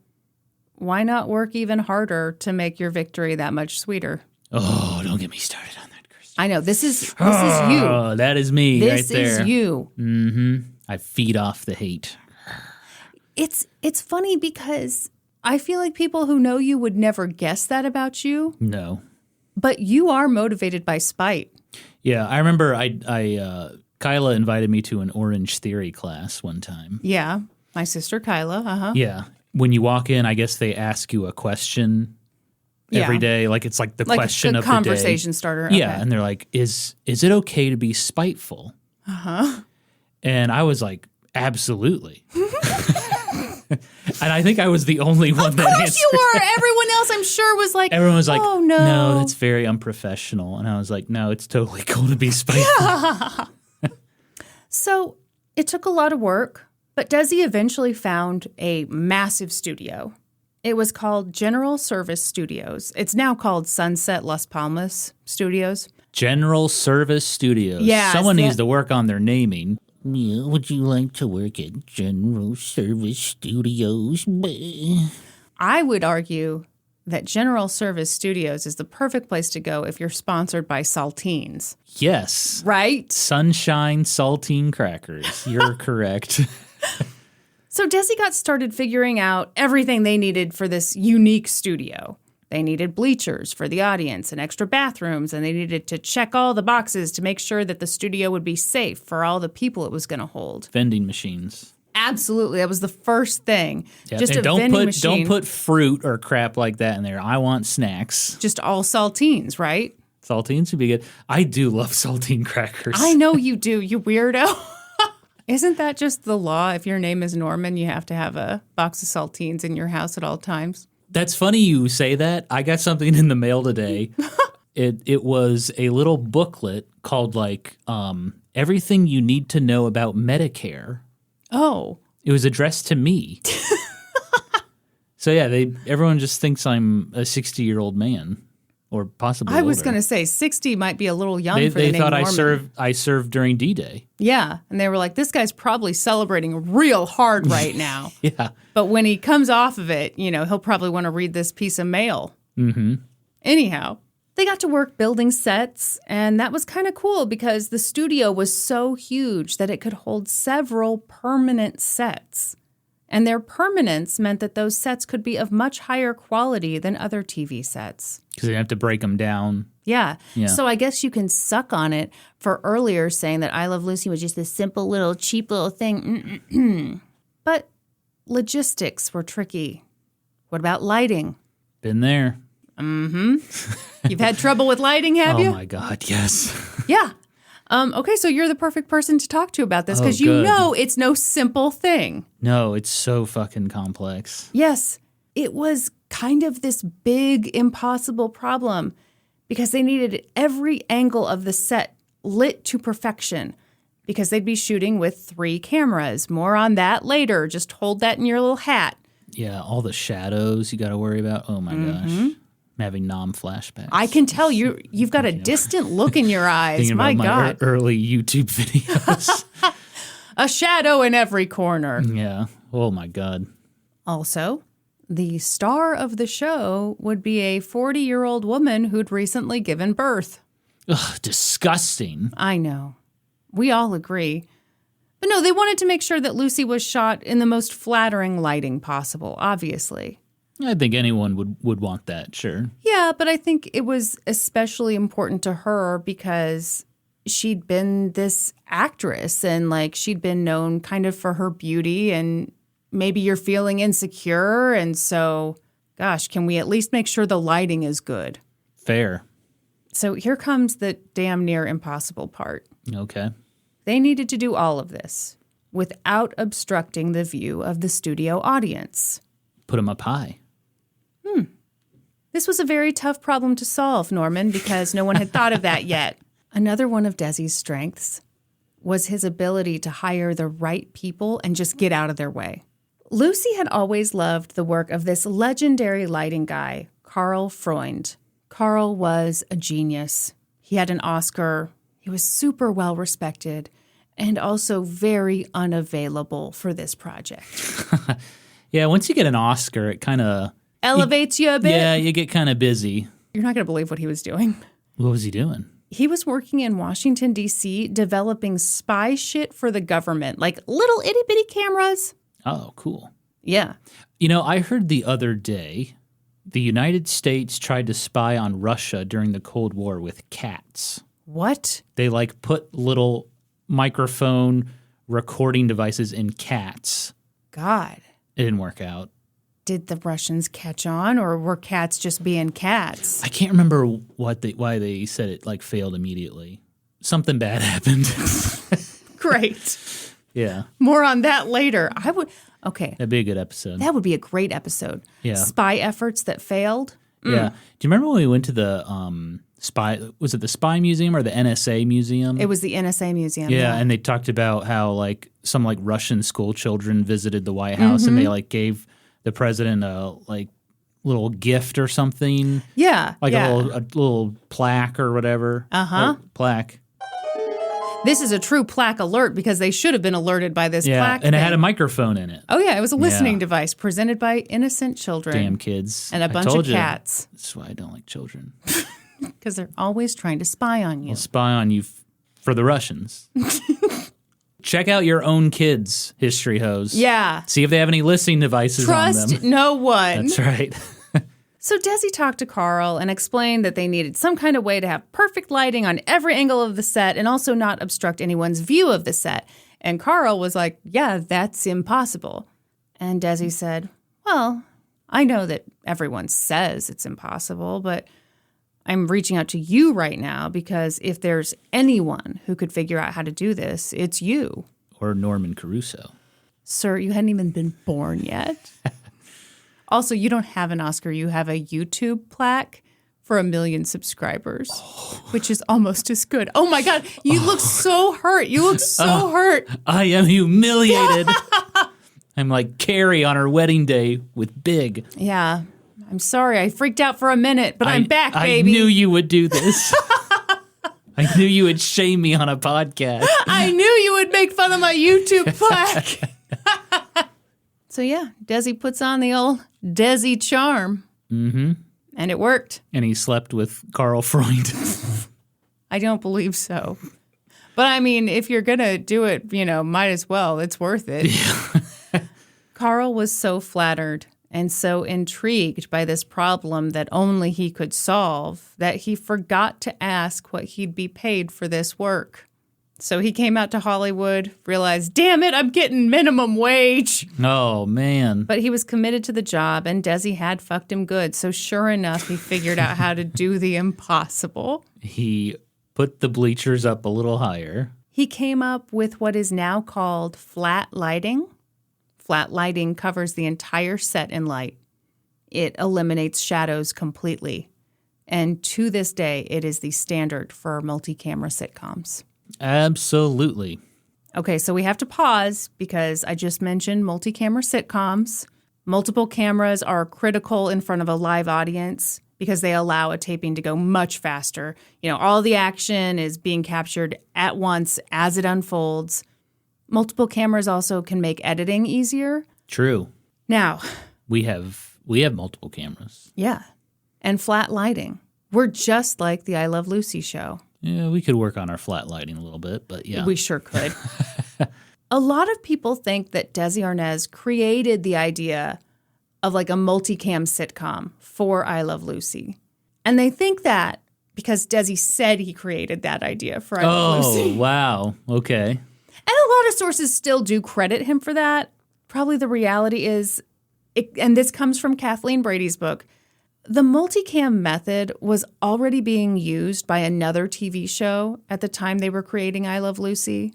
why not work even harder to make your victory that much sweeter? Oh, don't get me started on that, Kristin. I know. This is you. Oh, that is me This right there. is you. Mm-hmm. I feed off the hate. It's funny because I feel like people who know you would never guess that about you, No. but you are motivated by spite. Yeah, I remember Kyla invited me to an Orange Theory class one time. Yeah. My sister Kyla. Uh-huh. Yeah. When you walk in, I guess they ask you a question every Yeah. day. Like it's like the Like question a of the day. conversation starter. Yeah, Okay. and they're like, "Is it okay to be spiteful?" Uh-huh. And I was like, "Absolutely." And I think I was the only one that Of course answered. you were. Everyone else, I'm sure, was like, Everyone was like, oh, no. that's very unprofessional." And I was like, "No, it's totally cool to be spiteful." So it took a lot of work, but Desi eventually found a massive studio. It was called General Service Studios. It's now called Sunset Las Palmas Studios. General Service Studios. Yeah, Someone so- needs to work on their naming. Yeah, would you like to work at General Service Studios? I would argue that General Service Studios is the perfect place to go if you're sponsored by saltines, Yes. right? Sunshine saltine crackers. You're correct. So Desi got started figuring out everything they needed for this unique studio. They needed bleachers for the audience and extra bathrooms, and they needed to check all the boxes to make sure that the studio would be safe for all the people it was going to hold. Vending machines. Absolutely. That was the first thing. Yeah, Just and a vending don't machine. put fruit or crap like that in there. I want snacks. Just all saltines, right? Saltines would be good. I do love saltine crackers. I know you do, you weirdo. Isn't that just the law? If your name is Norman, you have to have a box of saltines in your house at all times. That's funny you say that. I got something in the mail today. It was a little booklet called Everything You Need to Know About Medicare. Oh. It was addressed to me. So yeah, everyone just thinks I'm a 60-year-old man or possibly I was older. going to say 60 might be a little young They for the name thought Norman. I served during D-Day. Yeah, and they were like, this guy's probably celebrating real hard right now. Yeah. But when he comes off of it, he'll probably want to read this piece of mail. Mm-hmm. Anyhow, they got to work building sets, and that was kind of cool because the studio was so huge that it could hold several permanent sets. And their permanence meant that those sets could be of much higher quality than other TV sets. Because they have to break them down. Yeah. Yeah. So I guess you can suck on it for earlier saying that I Love Lucy was just this simple little cheap little thing. But logistics were tricky. What about lighting? Been there. You've had trouble with lighting, have you? Oh, my God, yes. Yeah. Okay, so you're the perfect person to talk to about this because good. it's no simple thing. No, it's so fucking complex. Yes, it was kind of this big, impossible problem because they needed every angle of the set lit to perfection because they'd be shooting with 3 cameras. More on that later. Just hold that in your little hat. Yeah, all the shadows you got to worry about. Oh, my gosh. I'm having flashbacks. I can tell you've got a distant look in your eyes. Thinking My about God. early YouTube videos. A shadow in every corner. Yeah. Oh, my God. Also, the star of the show would be a 40-year-old woman who'd recently given birth. Ugh, disgusting. I know. We all agree. But no, they wanted to make sure that Lucy was shot in the most flattering lighting possible, obviously. I think anyone would want that, sure. Yeah, but I think it was especially important to her because she'd been this actress and she'd been known kind of for her beauty and maybe you're feeling insecure. And so, gosh, can we at least make sure the lighting is good? Fair. So here comes the damn near impossible part. Okay. They needed to do all of this without obstructing the view of the studio audience. Put them up high. This was a very tough problem to solve, Norman, because no one had thought of that yet. Another one of Desi's strengths was his ability to hire the right people and just get out of their way. Lucy had always loved the work of this legendary lighting guy, Carl Freund. Carl was a genius. He had an Oscar. He was super well respected and also very unavailable for this project. Yeah, once you get an Oscar, it kind of Elevates you a bit. Yeah, you get kind of busy. You're not going to believe what he was doing. What was he doing? He was working in Washington, D.C., developing spy shit for the government, like little itty-bitty cameras. Oh, cool. Yeah. You know, I heard the other day the United States tried to spy on Russia during the Cold War with cats. What? They put little microphone recording devices in cats. God. It didn't work out. Did the Russians catch on, or were cats just being cats? I can't remember why they said it failed immediately. Something bad happened. Great. Yeah. More on that later. Okay. That'd be a good episode. That would be a great episode. Yeah. Spy efforts that failed. Yeah. Do you remember when we went to the was it the Spy Museum or the NSA Museum? It was the NSA Museum. Yeah, and they talked about how some Russian school children visited the White House and they gave the president a little gift or something. Yeah. A little plaque or whatever. Uh-huh. Plaque. This is a true plaque alert because they should have been alerted by this plaque. And it thing. had a microphone in it. Oh, yeah. It was a listening device presented by innocent children. Damn kids. And a bunch of cats. That's why I don't like children. Because they're always trying to spy on you. They'll spy on you for the Russians. Check out your own kids' history hose. Yeah. See if they have any listening devices on them. Trust no one. That's right. So Desi talked to Carl and explained that they needed some kind of way to have perfect lighting on every angle of the set and also not obstruct anyone's view of the set. And Carl was like, yeah, that's impossible. And Desi said, well, I know that everyone says it's impossible, but I'm reaching out to you right now because if there's anyone who could figure out how to do this, it's you. Or Norman Caruso. Sir, you hadn't even been born yet. Also, you don't have an Oscar. You have a YouTube plaque for 1 million subscribers, which is almost as good. Oh, my God. You look so hurt. You look so hurt. I am humiliated. I'm like Carrie on her wedding day with Big. Yeah. I'm sorry. I freaked out for a minute, but I'm back, baby. I knew you would do this. I knew you would shame me on a podcast. I knew you would make fun of my YouTube plaque. So, yeah, Desi puts on the old Desi charm. Mm-hmm. And it worked. And he slept with Carl Freund. I don't believe so. But, I mean, if you're going to do it, might as well. It's worth it. Yeah. Carl was so flattered and so intrigued by this problem that only he could solve that he forgot to ask what he'd be paid for this work. So he came out to Hollywood, realized, damn it, I'm getting minimum wage. Oh, man. But he was committed to the job, and Desi had fucked him good. So sure enough, he figured out how to do the impossible. He put the bleachers up a little higher. He came up with what is now called flat lighting. Flat lighting covers the entire set in light. It eliminates shadows completely. And to this day, it is the standard for multi-camera sitcoms. Absolutely. Okay, so we have to pause because I just mentioned multi-camera sitcoms. Multiple cameras are critical in front of a live audience because they allow a taping to go much faster. You know, all the action is being captured at once as it unfolds. Multiple cameras also can make editing easier. True. Now, We have multiple cameras. yeah, and flat lighting. We're just like the I Love Lucy show. Yeah, we could work on our flat lighting a little bit, but yeah. We sure could. A lot of people think that Desi Arnaz created the idea of like a multicam sitcom for I Love Lucy. And they think that because Desi said he created that idea for I Love Lucy. Oh, wow. Okay. And a lot of sources still do credit him for that. Probably the reality is, and this comes from Kathleen Brady's book, the multicam method was already being used by another TV show at the time they were creating I Love Lucy.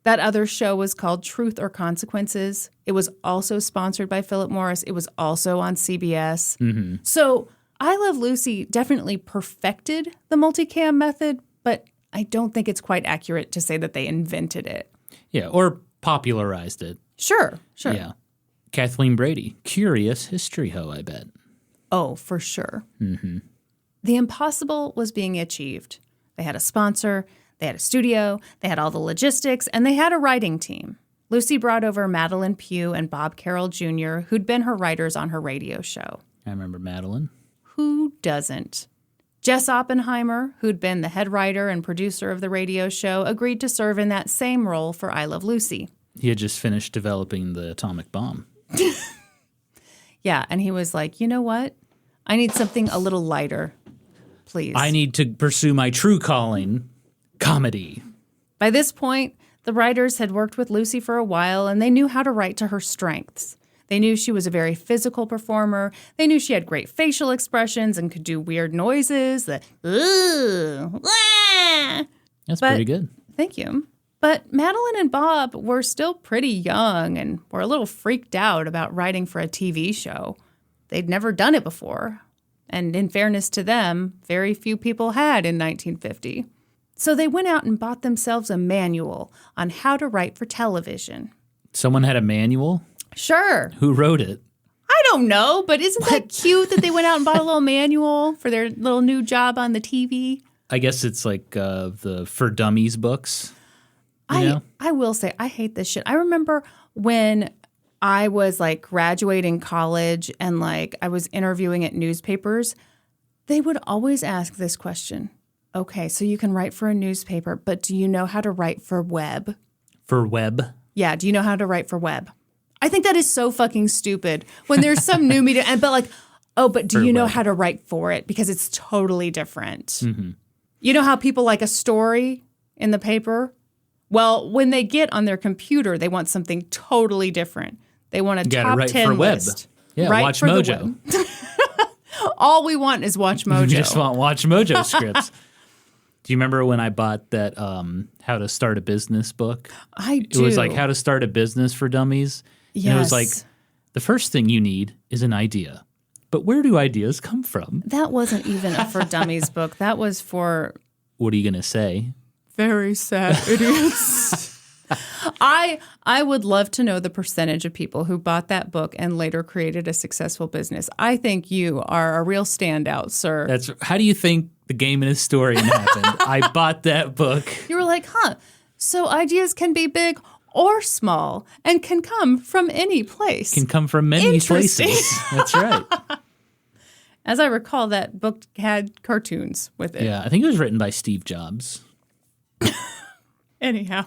That other show was called Truth or Consequences. It was also sponsored by Philip Morris. It was also on CBS. Mm-hmm. So I Love Lucy definitely perfected the multicam method, but I don't think it's quite accurate to say that they invented it. Yeah, or popularized it. Sure. Yeah. Kathleen Brady, curious history hoe, I bet. Oh, for sure. Mm-hmm. The impossible was being achieved. They had a sponsor, they had a studio, they had all the logistics, and they had a writing team. Lucy brought over Madeline Pugh and Bob Carroll Jr., who'd been her writers on her radio show. I remember Madeline. Who doesn't? Jess Oppenheimer, who'd been the head writer and producer of the radio show, agreed to serve in that same role for I Love Lucy. He had just finished developing the atomic bomb. Yeah, and he was like, you know what? I need something a little lighter, please. I need to pursue my true calling, comedy. By this point, the writers had worked with Lucy for a while, and they knew how to write to her strengths. They knew she was a very physical performer. They knew she had great facial expressions and could do weird noises. That's pretty good. Thank you. But Madeline and Bob were still pretty young and were a little freaked out about writing for a TV show. They'd never done it before. And in fairness to them, very few people had in 1950. So they went out and bought themselves a manual on how to write for television. Someone had a manual? Sure. Who wrote it? I don't know, but isn't that cute that they went out and bought a little manual for their little new job on the TV? I guess it's like the For Dummies books. I will say, I hate this shit. I remember when I was like graduating college and like I was interviewing at newspapers, they would always ask this question. Okay, so you can write for a newspaper, but do you know how to write for web? For web? Yeah, do you know how to write for web? I think that is so fucking stupid when there's some new media, but like, oh, but do you know how to write for it? Because it's totally different. Mm-hmm. You know how people like a story in the paper? Well, when they get on their computer, they want something totally different. They want a top 10 list. Yeah, right Watch for Mojo. All we want is Watch Mojo. You just want Watch Mojo scripts. Do you remember when I bought that How to Start a Business book? I do. It was like How to Start a Business for Dummies. Yes. And it was like, the first thing you need is an idea. But where do ideas come from? That wasn't even a For Dummies book. That was for... What are you going to say? Very sad idiots. I would love to know the percentage of people who bought that book and later created a successful business. I think you are a real standout, sir. How do you think The Game and Historian happened? I bought that book. You were like, so ideas can be big or small and can come from any place. Can come from many places. That's right. As I recall, that book had cartoons with it. Yeah, I think it was written by Steve Jobs. Anyhow.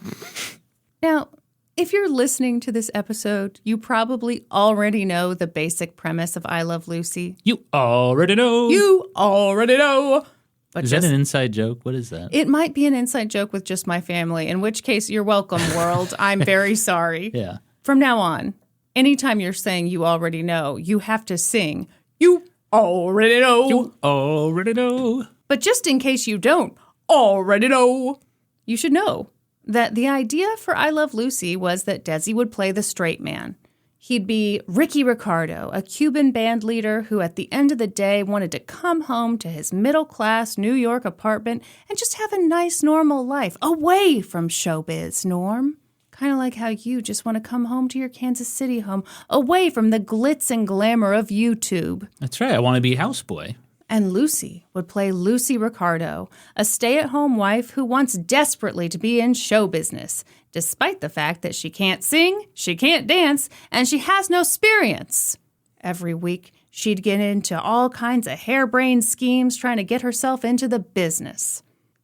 Now, if you're listening to this episode, you probably already know the basic premise of I Love Lucy. You already know. You already know. But Is that an inside joke? What is that? It might be an inside joke with just my family, in which case you're welcome, world. I'm very sorry. Yeah. From now on, anytime you're saying you already know, you have to sing, you already know. You already know. But just in case you don't already know, you should know that the idea for I Love Lucy was that Desi would play the straight man. He'd be Ricky Ricardo, a Cuban band leader who at the end of the day wanted to come home to his middle-class New York apartment and just have a nice, normal life, away from showbiz, Norm. Kind of like how you just want to come home to your Kansas City home, away from the glitz and glamour of YouTube. That's right. I want to be a houseboy. And Lucy would play Lucy Ricardo, a stay-at-home wife who wants desperately to be in show business, despite the fact that she can't sing, she can't dance, and she has no experience. Every week, she'd get into all kinds of harebrained schemes trying to get herself into the business.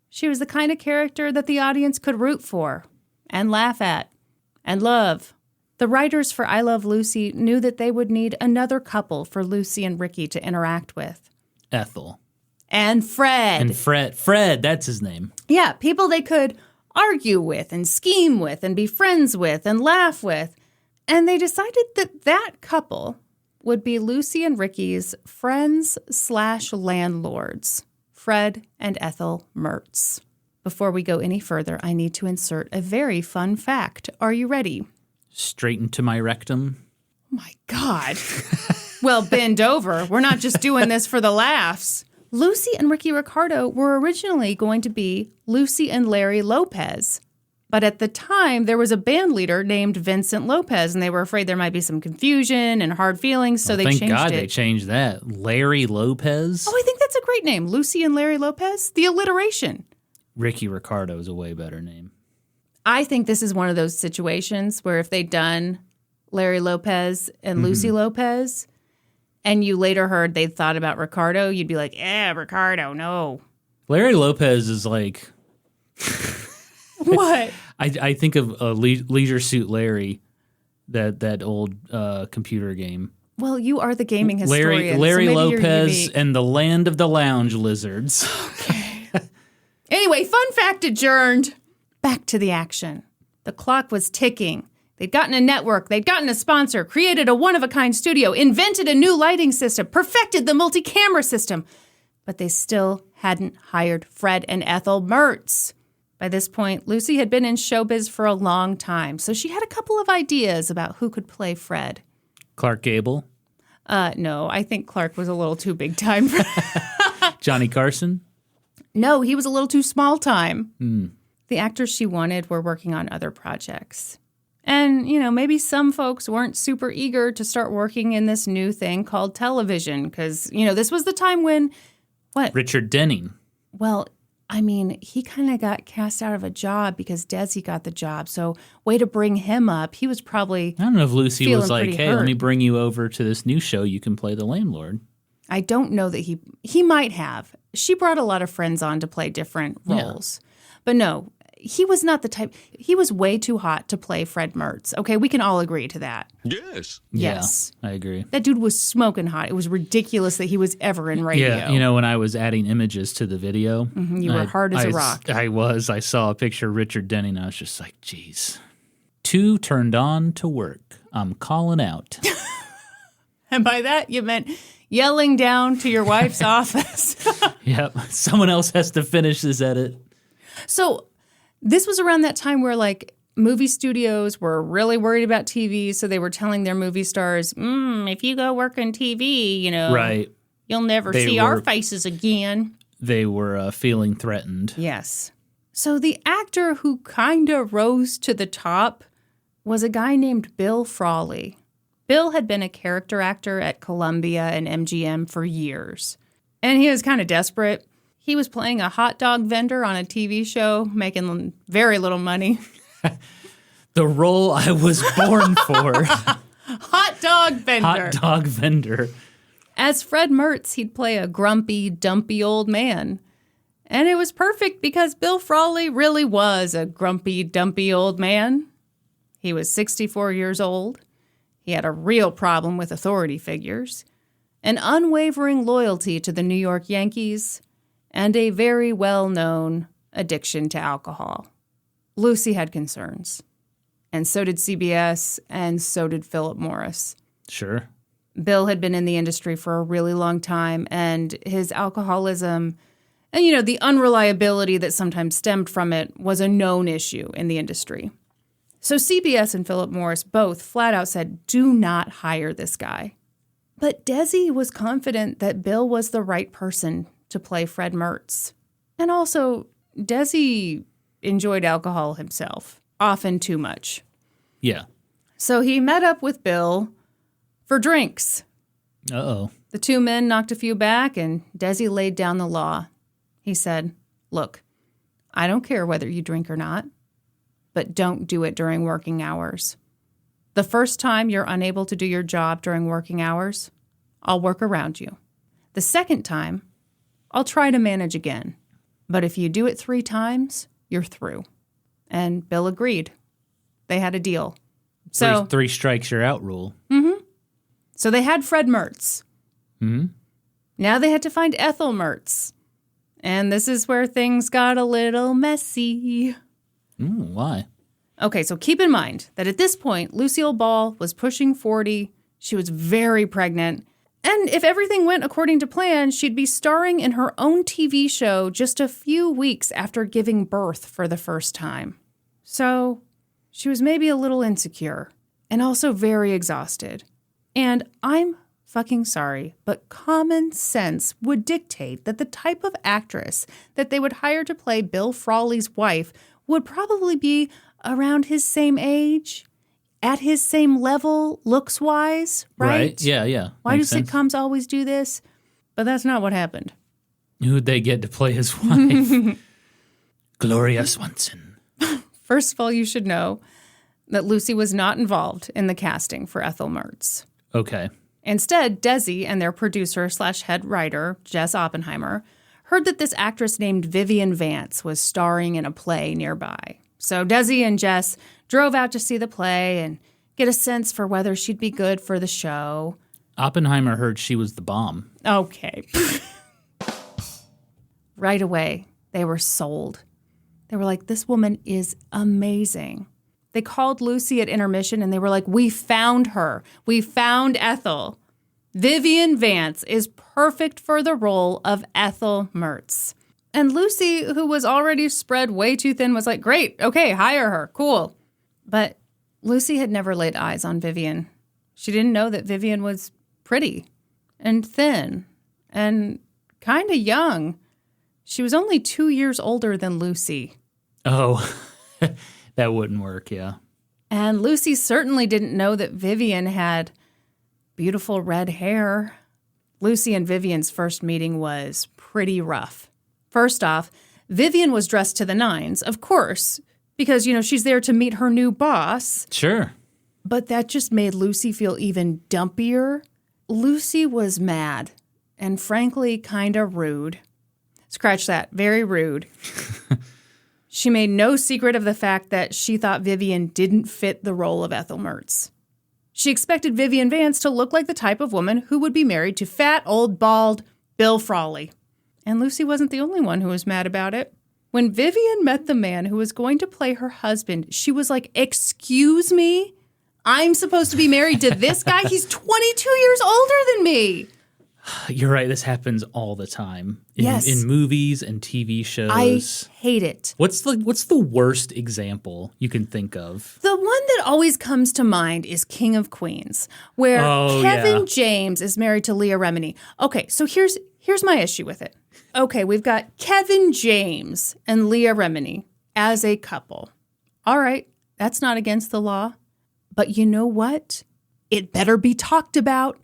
She was the kind of character that the audience could root for, and laugh at, and love. The writers for I Love Lucy knew that they would need another couple for Lucy and Ricky to interact with. Ethel. And Fred. And Fred, that's his name. Yeah, people they could argue with and scheme with and be friends with and laugh with. And they decided that that couple would be Lucy and Ricky's friends/landlords, Fred and Ethel Mertz. Before we go any further, I need to insert a very fun fact. Are you ready? Straight into my rectum. Oh my God. Well, bend over. We're not just doing this for the laughs. Lucy and Ricky Ricardo were originally going to be Lucy and Larry Lopez. But at the time, there was a band leader named Vincent Lopez, and they were afraid there might be some confusion and hard feelings, so they changed it. Thank God they changed that. Larry Lopez? Oh, I think that's a great name. Lucy and Larry Lopez. The alliteration. Ricky Ricardo is a way better name. I think this is one of those situations where if they'd done Larry Lopez and Lucy Lopez, and you later heard they thought about Ricardo, you'd be like, Ricardo, no. Larry Lopez is like... What? I think of Leisure Suit Larry, that old computer game. Well, you are the gaming historian. Larry so Lopez and the Land of the Lounge Lizards. Okay. Anyway, fun fact adjourned. Back to the action. The clock was ticking. They'd gotten a network, they'd gotten a sponsor, created a one-of-a-kind studio, invented a new lighting system, perfected the multi-camera system. But they still hadn't hired Fred and Ethel Mertz. By this point, Lucy had been in showbiz for a long time, so she had a couple of ideas about who could play Fred. Clark Gable? No, I think Clark was a little too big time for Johnny Carson? No, he was a little too small time. The actors she wanted were working on other projects. And, maybe some folks weren't super eager to start working in this new thing called television because, this was the time when, what? Richard Denning. Well, he kind of got cast out of a job because Desi got the job. So way to bring him up. He was probably I don't know if Lucy was like, hey, hurt. let me bring you over to this new show. You can play the landlord. I don't know that he might have. She brought a lot of friends on to play different roles. Yeah. But no, he was not the type. He was way too hot to play Fred Mertz. Okay, we can all agree to that. Yes. Yes. Yeah, I agree. That dude was smoking hot. It was ridiculous that he was ever in radio. Yeah, when I was adding images to the video. You were hard as a rock. I was. I saw a picture of Richard Denning. I was just like, geez. Too turned on to work. I'm calling out. And by that, you meant yelling down to your wife's office. Yep. Someone else has to finish this edit. So this was around that time where, movie studios were really worried about TV, so they were telling their movie stars, if you go work in TV, right. You'll never see our faces again. They were feeling threatened. Yes. So the actor who kind of rose to the top was a guy named Bill Frawley. Bill had been a character actor at Columbia and MGM for years. And he was kind of desperate. He was playing a hot dog vendor on a TV show, making very little money. The role I was born for. Hot dog vendor. Hot dog vendor. As Fred Mertz, he'd play a grumpy, dumpy old man. And it was perfect because Bill Frawley really was a grumpy, dumpy old man. He was 64 years old. He had a real problem with authority figures, an unwavering loyalty to the New York Yankees, and a very well-known addiction to alcohol. Lucy had concerns, and so did CBS, and so did Philip Morris. Sure. Bill had been in the industry for a really long time, and his alcoholism and, the unreliability that sometimes stemmed from it was a known issue in the industry. So CBS and Philip Morris both flat out said, do not hire this guy. But Desi was confident that Bill was the right person to play Fred Mertz. And also, Desi enjoyed alcohol himself, often too much. Yeah. So he met up with Bill for drinks. Uh-oh. The two men knocked a few back, and Desi laid down the law. He said, look, I don't care whether you drink or not, but don't do it during working hours. The first time you're unable to do your job during working hours, I'll work around you. The second time, I'll try to manage again. But if you do it 3 times, you're through. And Bill agreed. They had a deal. So Three strikes, you're out rule. So they had Fred Mertz. Mm-hmm. Now they had to find Ethel Mertz. And this is where things got a little messy. Why? Okay, so keep in mind that at this point, Lucille Ball was pushing 40. She was very pregnant. And if everything went according to plan, she'd be starring in her own TV show just a few weeks after giving birth for the first time. So she was maybe a little insecure and also very exhausted. And I'm fucking sorry, but common sense would dictate that the type of actress that they would hire to play Bill Frawley's wife would probably be around his same age, at his same level, looks-wise, right? Yeah. Why do Makes sense. sitcoms always do this? But that's not what happened. Who'd they get to play his wife? Gloria Swanson. First of all, you should know that Lucy was not involved in the casting for Ethel Mertz. Okay. Instead, Desi and their producer/head writer, Jess Oppenheimer, heard that this actress named Vivian Vance was starring in a play nearby. So Desi and Jess drove out to see the play and get a sense for whether she'd be good for the show. Oppenheimer heard she was the bomb. Okay. Right away, they were sold. They were like, this woman is amazing. They called Lucy at intermission and they were like, we found her. We found Ethel. Vivian Vance is perfect for the role of Ethel Mertz. And Lucy, who was already spread way too thin, was like, great, okay, hire her, cool. But Lucy had never laid eyes on Vivian. She didn't know that Vivian was pretty and thin and kind of young. She was only 2 years older than Lucy. Oh, that wouldn't work, yeah. And Lucy certainly didn't know that Vivian had beautiful red hair. Lucy and Vivian's first meeting was pretty rough. First off, Vivian was dressed to the nines, of course, because, she's there to meet her new boss. Sure. But that just made Lucy feel even dumpier. Lucy was mad and frankly kind of rude. Scratch that, very rude. She made no secret of the fact that she thought Vivian didn't fit the role of Ethel Mertz. She expected Vivian Vance to look like the type of woman who would be married to fat, old, bald Bill Frawley. And Lucy wasn't the only one who was mad about it. When Vivian met the man who was going to play her husband, she was like, excuse me? I'm supposed to be married to this guy? He's 22 years older than me. You're right. This happens all the time Yes. in movies and TV shows. I hate it. What's the worst example you can think of? The one that always comes to mind is King of Queens, where Kevin James is married to Leah Remini. Okay, so here's my issue with it. Okay, we've got Kevin James and Leah Remini as a couple. All right, that's not against the law. But you know what? It better be talked about.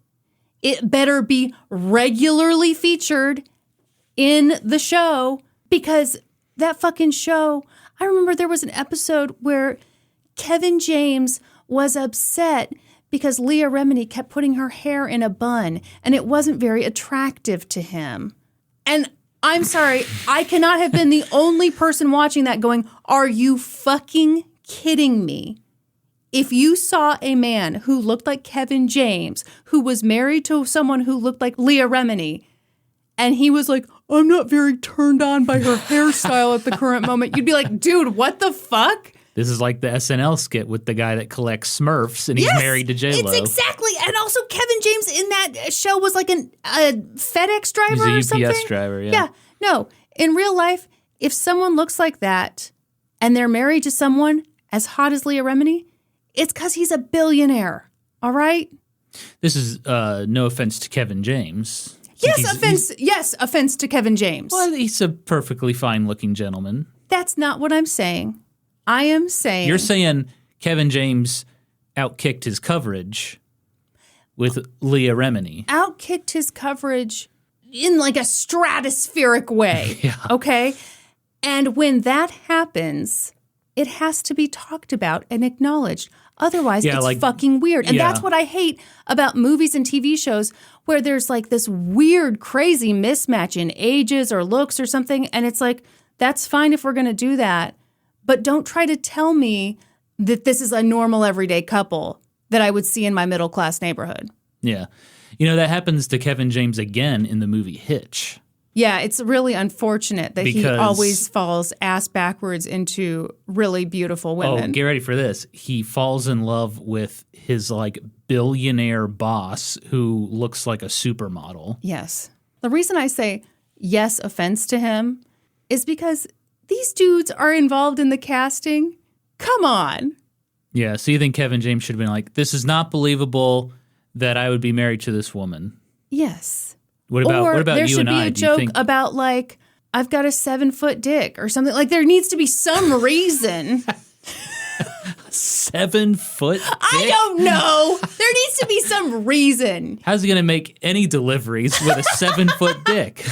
It better be regularly featured in the show, because that fucking show, I remember there was an episode where Kevin James was upset because Leah Remini kept putting her hair in a bun and it wasn't very attractive to him. And I'm sorry, I cannot have been the only person watching that going, are you fucking kidding me? If you saw a man who looked like Kevin James, who was married to someone who looked like Leah Remini, and he was like, I'm not very turned on by her hairstyle at the current moment, you'd be like, dude, what the fuck? This is like the SNL skit with the guy that collects Smurfs and he's married to J-Lo. It's exactly. And also Kevin James in that show was like a FedEx driver or something. He's a UPS driver, yeah. Yeah. No, in real life, if someone looks like that and they're married to someone as hot as Leah Remini, it's because he's a billionaire. All right? This is no offense to Kevin James. Yes, offense to Kevin James. Well, he's a perfectly fine-looking gentleman. That's not what I'm saying. I am saying... You're saying Kevin James outkicked his coverage with Leah Remini. Outkicked his coverage in like a stratospheric way. Yeah. Okay? And when that happens, it has to be talked about and acknowledged. Otherwise, it's fucking weird. And that's what I hate about movies and TV shows where there's like this weird, crazy mismatch in ages or looks or something. And it's like, that's fine if we're going to do that. But don't try to tell me that this is a normal everyday couple that I would see in my middle class neighborhood. Yeah. You know, that happens to Kevin James again in the movie Hitch. Yeah, it's really unfortunate that he always falls ass backwards into really beautiful women. Oh, get ready for this. He falls in love with his like billionaire boss who looks like a supermodel. Yes. The reason I say yes, offense to him is because these dudes are involved in the casting. Come on. Yeah, so you think Kevin James should have been like, this is not believable that I would be married to this woman. Yes. What about you and I? There should be a joke about like, I've got a 7-foot dick or something. Like there needs to be some reason. 7-foot dick? I don't know. There needs to be some reason. How's he going to make any deliveries with a 7-foot dick?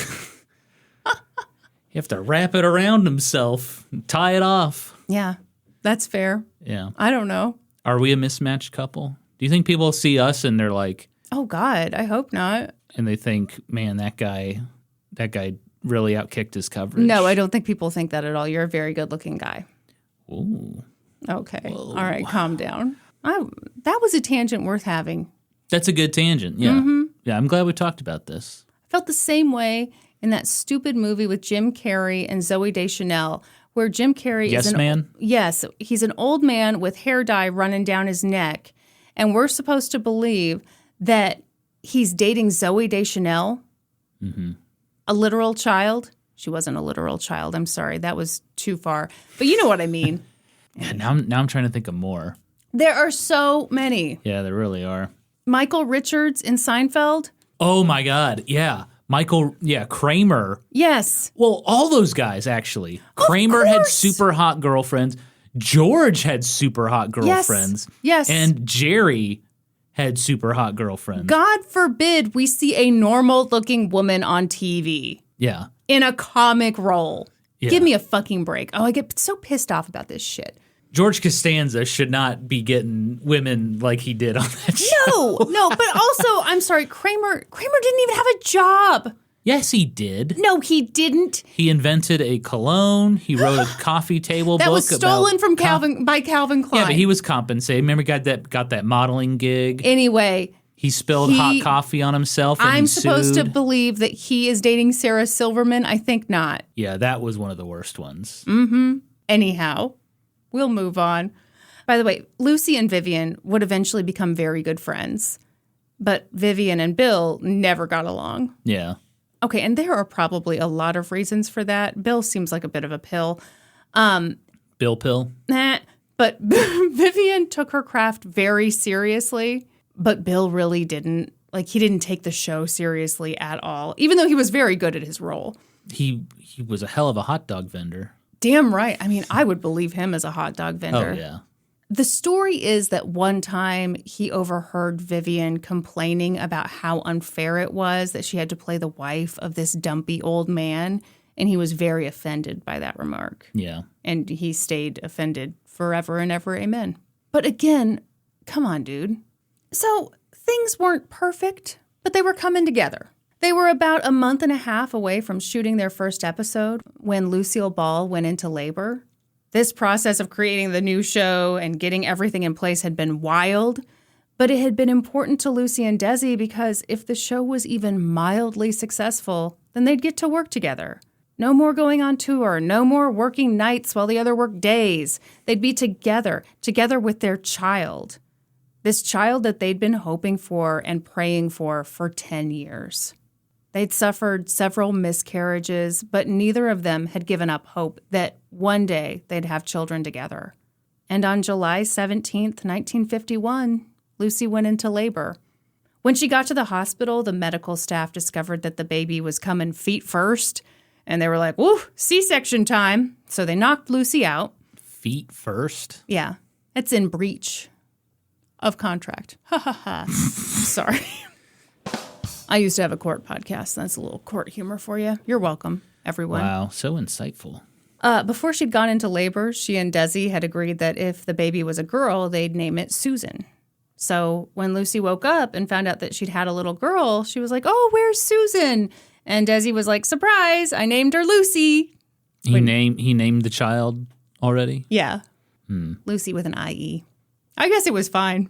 You have to wrap it around himself and tie it off. Yeah, that's fair. Yeah. I don't know. Are we a mismatched couple? Do you think people see us and they're like... Oh, God, I hope not. And they think, man, that guy really outkicked his coverage. No, I don't think people think that at all. You're a very good-looking guy. Ooh. Okay. Whoa. All right, calm down. That was a tangent worth having. That's a good tangent, yeah. Mm-hmm. Yeah, I'm glad we talked about this. I felt the same way in that stupid movie with Jim Carrey and Zooey Deschanel, where Jim Carrey is Man? Yes, he's an old man with hair dye running down his neck, and we're supposed to believe that he's dating Zooey Deschanel, a literal child. She wasn't a literal child. I'm sorry, that was too far. But you know what I mean. Yeah, now I'm trying to think of more. There are so many. Yeah, there really are. Michael Richards in Seinfeld. Oh my God, yeah. Kramer. Yes. Well, all those guys, actually. Kramer had super hot girlfriends. George had super hot girlfriends. Yes. And Jerry had super hot girlfriends. God forbid we see a normal-looking woman on TV. Yeah. In a comic role. Yeah. Give me a fucking break. Oh, I get so pissed off about this shit. George Costanza should not be getting women like he did on that show. No, but also, I'm sorry, Kramer didn't even have a job. Yes, he did. No, he didn't. He invented a cologne. He wrote a coffee table book. That was stolen from by Calvin Klein. Yeah, but he was compensated. Remember, he got that modeling gig. Anyway, he spilled hot coffee on himself. And I'm supposed to believe that he is dating Sarah Silverman. I think not. Yeah, that was one of the worst ones. Mm-hmm. Anyhow, we'll move on. By the way, Lucy and Vivian would eventually become very good friends, but Vivian and Bill never got along. Yeah. Okay, and there are probably a lot of reasons for that. Bill seems like a bit of a pill. Bill pill? Nah, but Vivian took her craft very seriously, but Bill really didn't. Like, he didn't take the show seriously at all, even though he was very good at his role. He was a hell of a hot dog vendor. Damn right. I mean, I would believe him as a hot dog vendor. Oh, yeah. The story is that one time he overheard Vivian complaining about how unfair it was that she had to play the wife of this dumpy old man, and he was very offended by that remark. Yeah. And he stayed offended forever and ever, amen. But again, come on, dude. So things weren't perfect, but they were coming together. They were about a month and a half away from shooting their first episode when Lucille Ball went into labor. This process of creating the new show and getting everything in place had been wild, But it had been important to Lucy and Desi because if the show was even mildly successful, then they'd get to work together. No more going on tour, no more working nights while the other worked days. They'd be together with their child. This child that they'd been hoping for and praying for 10 years. They'd suffered several miscarriages, but neither of them had given up hope that one day they'd have children together. And on July 17th, 1951, Lucy went into labor. When she got to the hospital, the medical staff discovered that the baby was coming feet first, and they were like, woo, C-section time. So they knocked Lucy out. Feet first? Yeah, it's in breach of contract. Ha ha ha. Sorry. I used to have a court podcast. That's a little court humor for you. You're welcome, everyone. Wow, so insightful. Before she'd gone into labor, she and Desi had agreed that if the baby was a girl, they'd name it Susan. So when Lucy woke up and found out that she'd had a little girl, she was like, oh, where's Susan? And Desi was like, surprise, I named her Lucy. He named the child already? Yeah. Lucy with an I-E. I guess it was fine.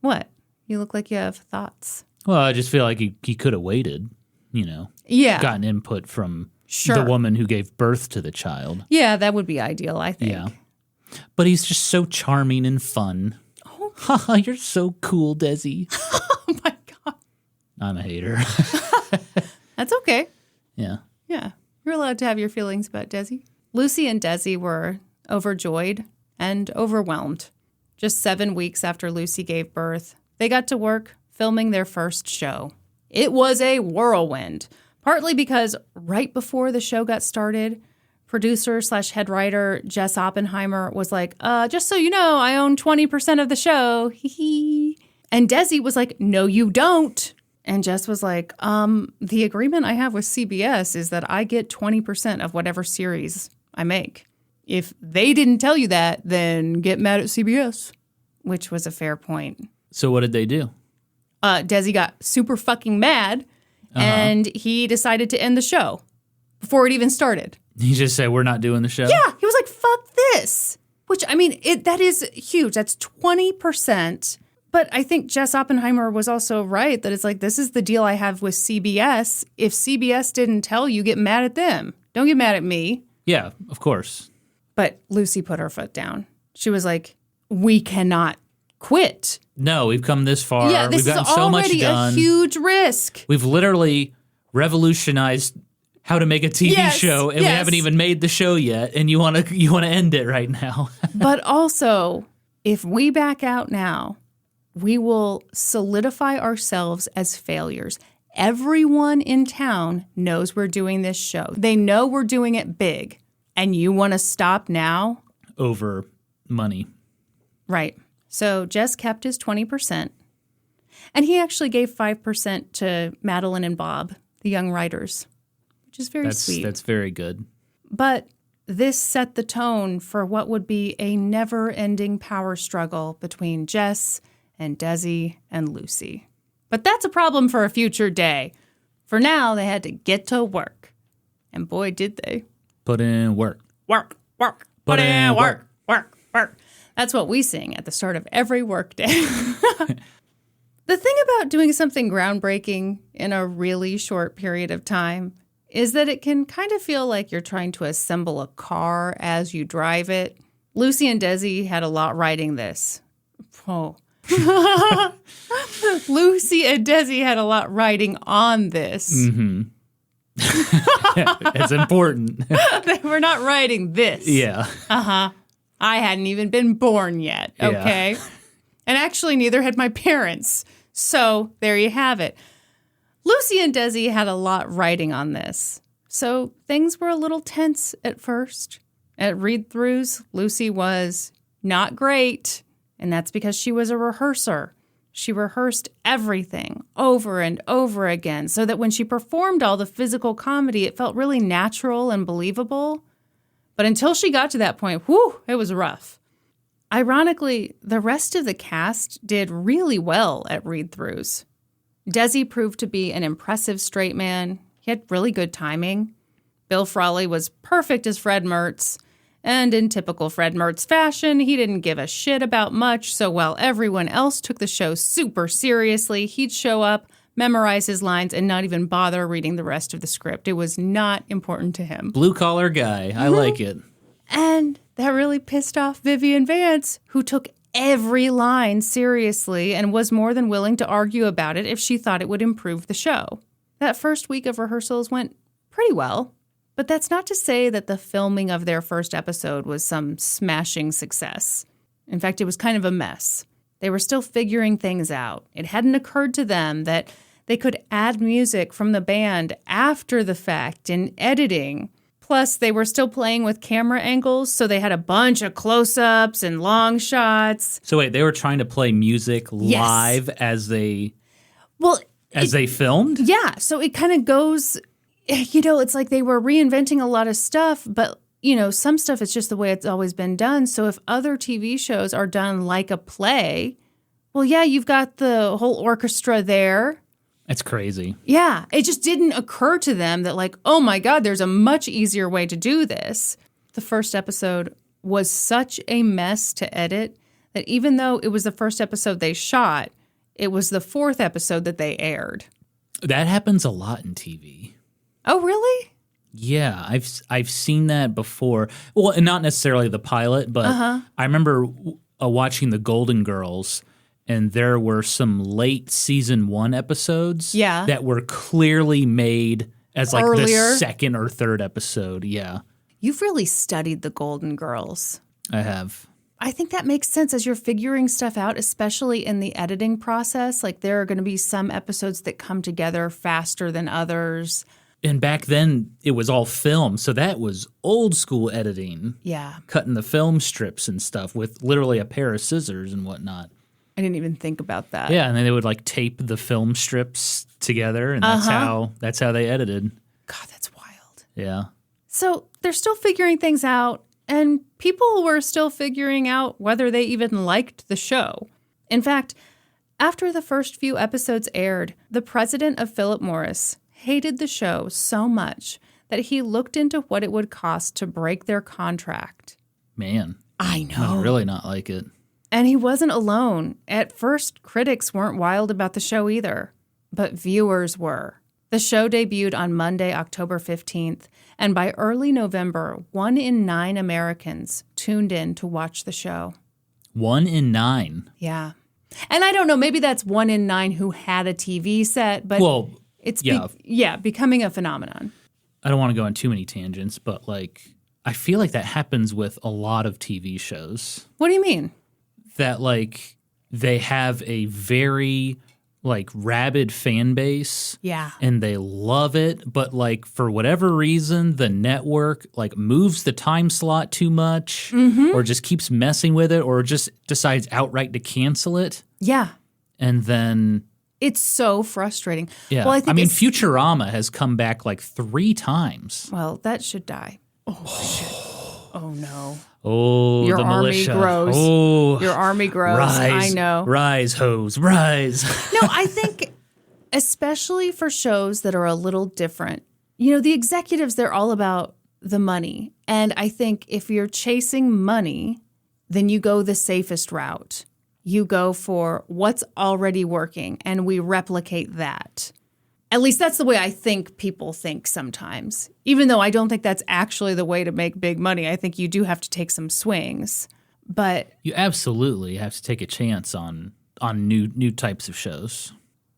What? You look like you have thoughts. Well, I just feel like he could have waited, Yeah. gotten input from Sure. the woman who gave birth to the child. Yeah, that would be ideal, I think. Yeah. But he's just so charming and fun. Oh, haha, you're so cool, Desi. Oh, my God. I'm a hater. That's okay. Yeah. Yeah. You're allowed to have your feelings about Desi. Lucy and Desi were overjoyed and overwhelmed. Just 7 weeks after Lucy gave birth, they got to work filming their first show. It was a whirlwind, partly because right before the show got started, producer/head writer Jess Oppenheimer was like, just so you know, I own 20% of the show. Hee hee. And Desi was like, no, you don't. And Jess was like, the agreement I have with CBS is that I get 20% of whatever series I make. If they didn't tell you that, then get mad at CBS, which was a fair point. So what did they do? Desi got super fucking mad, and he decided to end the show before it even started. He just said, we're not doing the show? Yeah, he was like, fuck this. Which, I mean, that is huge. That's 20%. But I think Jess Oppenheimer was also right that it's like, this is the deal I have with CBS. If CBS didn't tell you, get mad at them. Don't get mad at me. Yeah, of course. But Lucy put her foot down. She was like, we cannot quit. No, we've come this far. Yeah, this We've is gotten so much already done. a huge risk. We've literally revolutionized how to make a TV show, and we haven't even made the show yet, and you want to end it right now. But also, if we back out now, we will solidify ourselves as failures. Everyone in town knows we're doing this show. They know we're doing it big, and you want to stop now? Over money. Right. So Jess kept his 20%, and he actually gave 5% to Madeline and Bob, the young writers, which is very sweet. That's very good. But this set the tone for what would be a never-ending power struggle between Jess and Desi and Lucy. But that's a problem for a future day. For now, they had to get to work. And boy, did they. Put in work. Work. Put in work. Work. That's what we sing at the start of every work day. The thing about doing something groundbreaking in a really short period of time is that it can kind of feel like you're trying to assemble a car as you drive it. Lucy and Desi had a lot riding this. Oh. Lucy and Desi had a lot riding on this. Mm-hmm. It's important. They were not riding this. Yeah. I hadn't even been born yet, okay? Yeah. And actually, neither had my parents. So there you have it. Lucy and Desi had a lot riding on this. So things were a little tense at first. At read-throughs, Lucy was not great, and that's because she was a rehearser. She rehearsed everything over and over again so that when she performed all the physical comedy, it felt really natural and believable. But until she got to that point, whew, it was rough. Ironically, the rest of the cast did really well at read-throughs. Desi proved to be an impressive straight man. He had really good timing. Bill Frawley was perfect as Fred Mertz. And in typical Fred Mertz fashion, he didn't give a shit about much, so while everyone else took the show super seriously, he'd show up, memorize his lines, and not even bother reading the rest of the script. It was not important to him. Blue-collar guy. I like it. And that really pissed off Vivian Vance, who took every line seriously and was more than willing to argue about it if she thought it would improve the show. That first week of rehearsals went pretty well. But that's not to say that the filming of their first episode was some smashing success. In fact, it was kind of a mess. They were still figuring things out. It hadn't occurred to them that they could add music from the band after the fact in editing. Plus, they were still playing with camera angles, so they had a bunch of close-ups and long shots. So wait, they were trying to play music live as they filmed? Yeah, so it kind of goes... it's like they were reinventing a lot of stuff, but, some stuff is just the way it's always been done. So if other TV shows are done like a play, well, yeah, you've got the whole orchestra there. That's crazy. Yeah, it just didn't occur to them that, like, oh my God, there's a much easier way to do this. The first episode was such a mess to edit that even though it was the first episode they shot, it was the fourth episode that they aired. That happens a lot in TV. Oh, really? Yeah, I've seen that before. Well, and not necessarily the pilot, but I remember watching The Golden Girls, and there were some late season 1 episodes that were clearly made as like earlier. The second or third episode. Yeah. You've really studied The Golden Girls. I have. I think that makes sense as you're figuring stuff out, especially in the editing process. Like there are going to be some episodes that come together faster than others. And back then, it was all film, so that was old school editing. Yeah. Cutting the film strips and stuff with literally a pair of scissors and whatnot. I didn't even think about that. Yeah, and then they would like tape the film strips together, and that's how they edited. God, that's wild. Yeah. So they're still figuring things out, and people were still figuring out whether they even liked the show. In fact, after the first few episodes aired, the president of Philip Morris hated the show so much that he looked into what it would cost to break their contract. Man. I know. Must really not like it. And he wasn't alone. At first, critics weren't wild about the show either, but viewers were. The show debuted on Monday, October 15th, and by early November, 1 in 9 Americans tuned in to watch the show. 1 in 9? Yeah. And I don't know, maybe that's 1 in 9 who had a TV set, but... Well, it's becoming a phenomenon. I don't want to go on too many tangents, but like I feel like that happens with a lot of TV shows. What do you mean? That like they have a very like rabid fan base. Yeah. And they love it, but like for whatever reason the network like moves the time slot too much or just keeps messing with it or just decides outright to cancel it. Yeah. And then it's so frustrating. Yeah. Well, I mean, Futurama has come back like 3 times. Well, that should die. Oh, shit. Oh, no. Oh, your the army militia. grows. Oh, your army grows. Rise, I know. Rise, hose, rise. No, I think especially for shows that are a little different, the executives, they're all about the money. And I think if you're chasing money, then you go the safest route. You go for what's already working, and we replicate that. At least that's the way I think people think sometimes. Even though I don't think that's actually the way to make big money. I think you do have to take some swings. But you absolutely have to take a chance on new types of shows.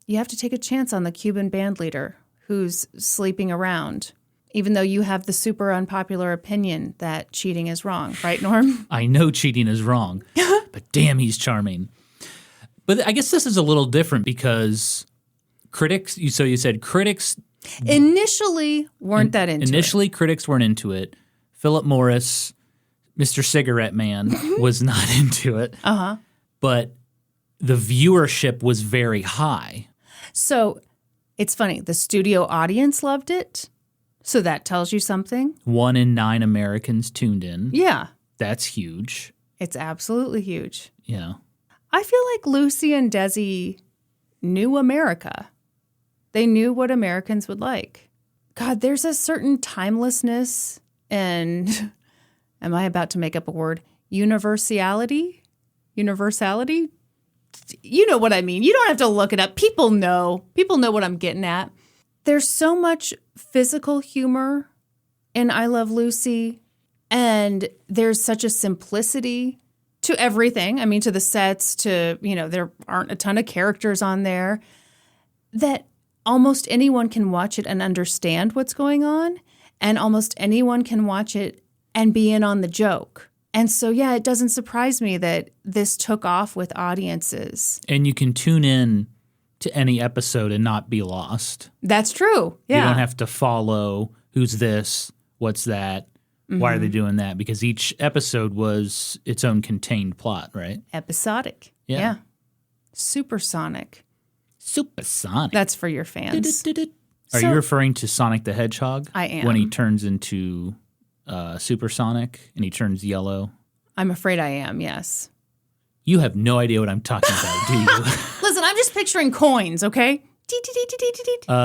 You have to take a chance on the Cuban band leader who's sleeping around, even though you have the super unpopular opinion that cheating is wrong. Right, Norm? I know cheating is wrong, but damn, he's charming. But I guess this is a little different because critics, you said critics... Initially weren't that into it. Initially, critics weren't into it. Philip Morris, Mr. Cigarette Man, was not into it. Uh-huh. But the viewership was very high. So it's funny. The studio audience loved it. So that tells you something. 1 in 9 Americans tuned in. Yeah. That's huge. It's absolutely huge. Yeah. I feel like Lucy and Desi knew America. They knew what Americans would like. God, there's a certain timelessness and am I about to make up a word? Universality? Universality? You know what I mean. You don't have to look it up. People know. People know what I'm getting at. There's so much physical humor in I Love Lucy, and there's such a simplicity to everything. I mean, to the sets, to, there aren't a ton of characters on there, that almost anyone can watch it and understand what's going on, and almost anyone can watch it and be in on the joke. And so, yeah, it doesn't surprise me that this took off with audiences. And you can tune in to any episode and not be lost. That's true. Yeah. You don't have to follow who's this, what's that, why are they doing that? Because each episode was its own contained plot, right? Episodic. Yeah. Supersonic. Supersonic. That's for your fans. Are you referring to Sonic the Hedgehog? I am. When he turns into supersonic and he turns yellow? I'm afraid I am, yes. You have no idea what I'm talking about, do you? Listen, I'm just picturing coins, okay?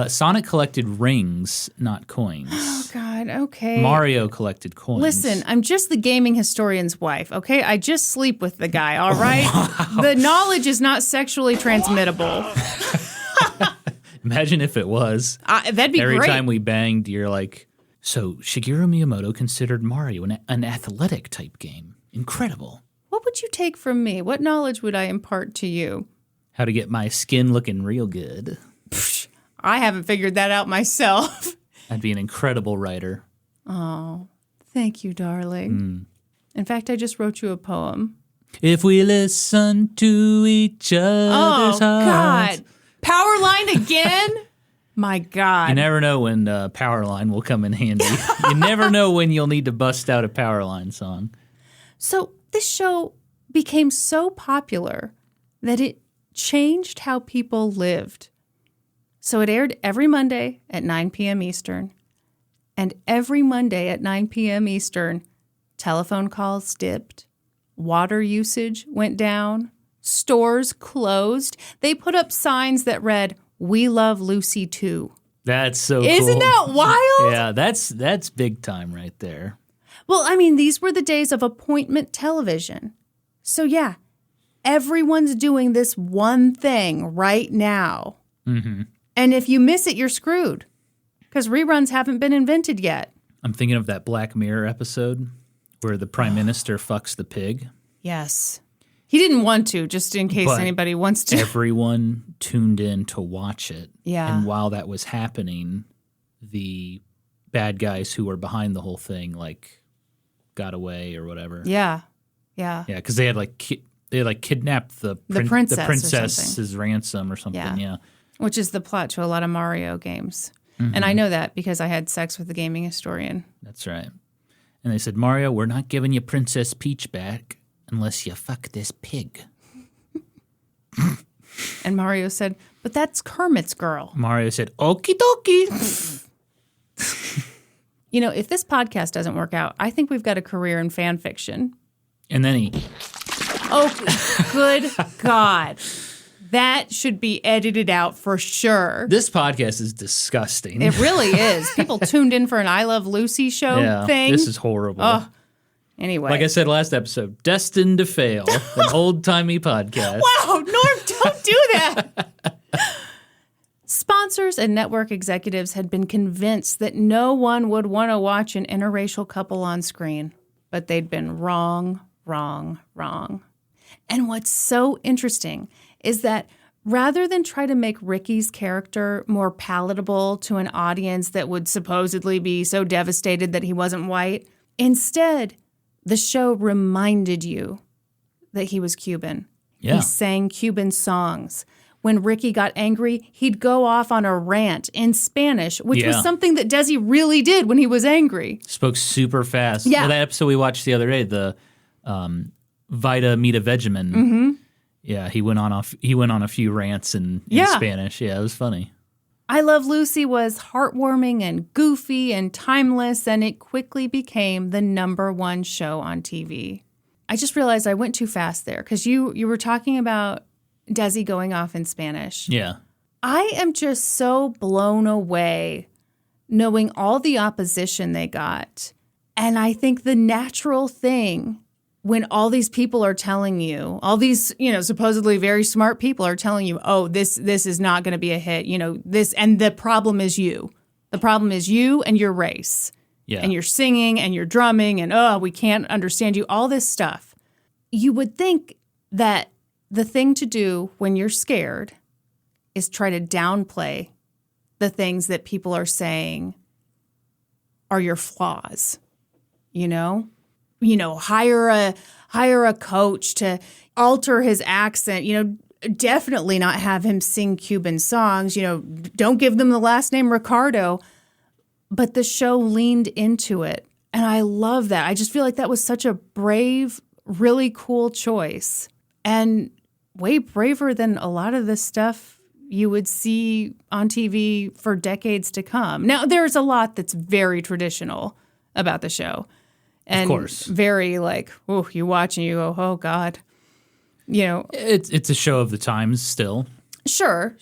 Sonic collected rings, not coins. Oh, God, okay. Mario collected coins. Listen, I'm just the gaming historian's wife, okay? I just sleep with the guy, all right? Wow. The knowledge is not sexually transmittable. Imagine if it was. That'd be Every great. time we banged, you're like, so Shigeru Miyamoto considered Mario an athletic type game. Incredible. What would you take from me? What knowledge would I impart to you? How to get my skin looking real good. I haven't figured that out myself. I'd be an incredible writer. Oh, thank you, darling. In fact, I just wrote you a poem. If we listen to each other's hearts. God. Power line again? My God. You never know when power line will come in handy. You never know when you'll need to bust out a power line song. So this show became so popular that it changed how people lived. So it aired every Monday at 9 p.m. Eastern. And every Monday at 9 p.m. Eastern, telephone calls dipped, water usage went down, stores closed. They put up signs that read, "We love Lucy too." That's so cool. Isn't that wild? Yeah, that's big time right there. Well, I mean, these were the days of appointment television. So yeah, everyone's doing this one thing right now. Mm-hmm. And if you miss it, you're screwed. Because reruns haven't been invented yet. I'm thinking of that Black Mirror episode where the Prime Minister fucks the pig. Yes. He didn't want to, just in case anybody wants to. Everyone tuned in to watch it. Yeah. And while that was happening, the bad guys who were behind the whole thing, got away or whatever. Yeah. Yeah. Yeah, because they had kidnapped the princess's ransom or something. Yeah. Which is the plot to a lot of Mario games. Mm-hmm. And I know that because I had sex with the gaming historian. That's right. And they said, Mario, we're not giving you Princess Peach back unless you fuck this pig. And Mario said, but that's Kermit's girl. Mario said, okie dokie. If this podcast doesn't work out, I think we've got a career in fan fiction. And then he... Oh, good God. That should be edited out for sure. This podcast is disgusting. It really is. People tuned in for an I Love Lucy show thing. This is horrible. Oh, anyway. Like I said last episode, destined to fail. An Old Timey Podcast. Wow, Norm, don't do that. Sponsors and network executives had been convinced that no one would want to watch an interracial couple on screen. But they'd been wrong. And what's so interesting is that rather than try to make Ricky's character more palatable to an audience that would supposedly be so devastated that he wasn't white, instead, the show reminded you that he was Cuban. Yeah. He sang Cuban songs. When Ricky got angry, he'd go off on a rant in Spanish, which was something that Desi really did when he was angry. Spoke super fast. Yeah. That episode we watched the other day, the Vita Mita Vegemin. Mm-hmm. Yeah, he went on a few rants in Spanish. Yeah, it was funny. I Love Lucy was heartwarming and goofy and timeless, and it quickly became the #1 show on TV. I just realized I went too fast there because you were talking about Desi going off in Spanish. Yeah. I am just so blown away knowing all the opposition they got And I think the natural thing when all these people are telling you, all these, supposedly very smart people are telling you, oh, this is not going to be a hit, this, and the problem is you. The problem is you and your race. Yeah. And you're singing and you're drumming and, oh, we can't understand you, all this stuff. You would think that the thing to do when you're scared is try to downplay the things that people are saying are your flaws, hire a coach to alter his accent, definitely not have him sing Cuban songs, don't give them the last name Ricardo. But the show leaned into it. And I love that. I just feel like that was such a brave, really cool choice. And way braver than a lot of the stuff you would see on TV for decades to come. Now, there's a lot that's very traditional about the show. And of course. Very like, oh, you watch and you go, oh, God. It's a show of the times still. Sure.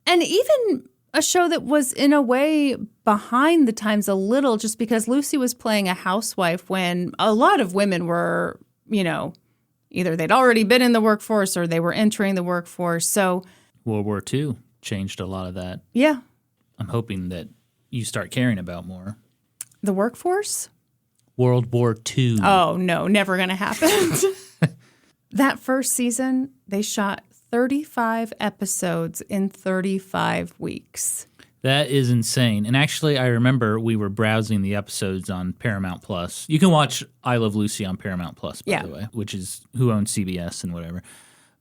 And even a show that was in a way behind the times a little, just because Lucy was playing a housewife when a lot of women were, either they'd already been in the workforce or they were entering the workforce. So World War II changed a lot of that. Yeah. I'm hoping that you start caring about more. The workforce? World War II. Oh, no, never going to happen. That first season, they shot 35 episodes in 35 weeks. That is insane. And actually, I remember we were browsing the episodes on Paramount Plus. You can watch I Love Lucy on Paramount Plus, by the way, which is who owns CBS and whatever.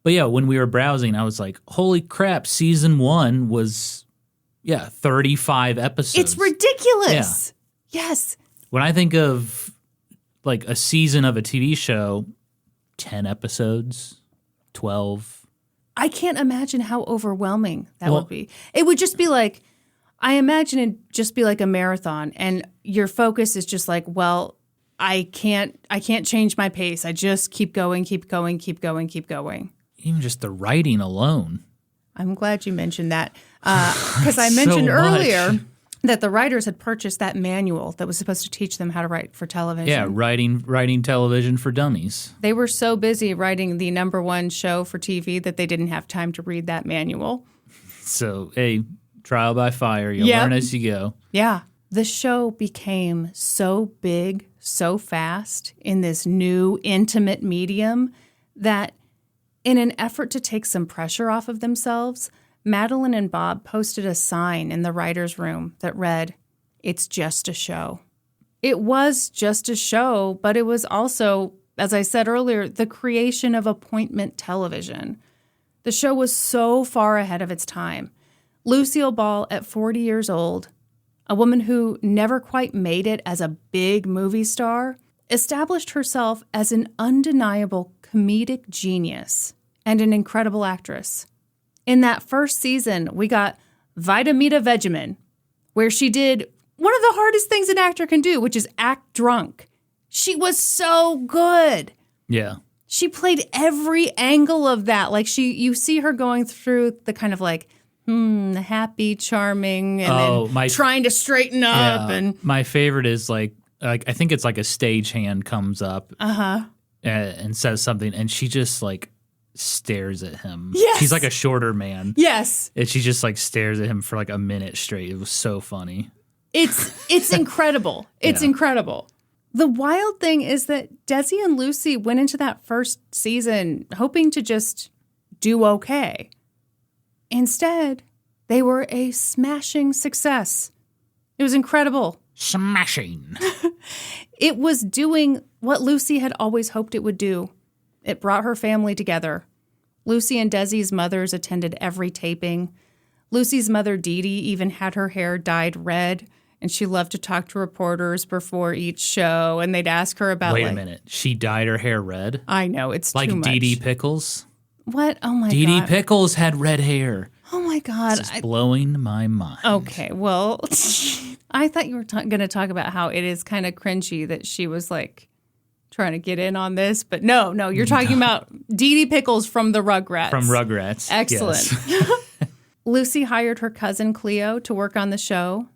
But yeah, when we were browsing, I was like, holy crap, season 1 was, 35 episodes. It's ridiculous. Yeah. Yes. When I think of like a season of a TV show, 10 episodes, 12. I can't imagine how overwhelming that would be. It would just be like, I imagine it'd just be like a marathon, and your focus is just like, well, I can't change my pace. I just keep going. Even just the writing alone. I'm glad you mentioned that because I mentioned earlier that the writers had purchased that manual that was supposed to teach them how to write for television. Yeah, writing television for dummies. They were so busy writing the #1 show for TV that they didn't have time to read that manual. So, hey, trial by fire. You'll learn as you go. Yeah. The show became so big, so fast in this new intimate medium that in an effort to take some pressure off of themselves, Madeline and Bob posted a sign in the writer's room that read, "It's just a show." It was just a show, but it was also, as I said earlier, the creation of appointment television. The show was so far ahead of its time. Lucille Ball, at 40 years old, a woman who never quite made it as a big movie star, established herself as an undeniable comedic genius and an incredible actress. In that first season, we got Vitamita Vegemin, where she did one of the hardest things an actor can do, which is act drunk. She was so good. Yeah. She played every angle of that. Like you see her going through the kind of like, happy, charming, and then trying to straighten up. And my favorite is like I think it's like a stagehand comes up and says something, and she just like stares at him. Yes. He's like a shorter man. Yes. And she just like stares at him for like a minute straight. It was so funny. It's incredible. It's incredible. The wild thing is that Desi and Lucy went into that first season hoping to just do okay. Instead, they were a smashing success. It was incredible. Smashing. It was doing what Lucy had always hoped it would do. It brought her family together. Lucy and Desi's mothers attended every taping. Lucy's mother, Dee Dee, even had her hair dyed red, and she loved to talk to reporters before each show, and they'd ask her about Wait a minute. She dyed her hair red? I know, it's like too much. Dee Dee Pickles? What? Oh, my God. Dee Dee Pickles had red hair. Oh, my God. This is blowing my mind. Okay, well, I thought you were going to talk about how it is kind of cringy that she was, like, trying to get in on this. But no, you're talking about Dee Dee Pickles from the Rugrats. From Rugrats. Excellent. Yes. Lucy hired her cousin Cleo to work on the show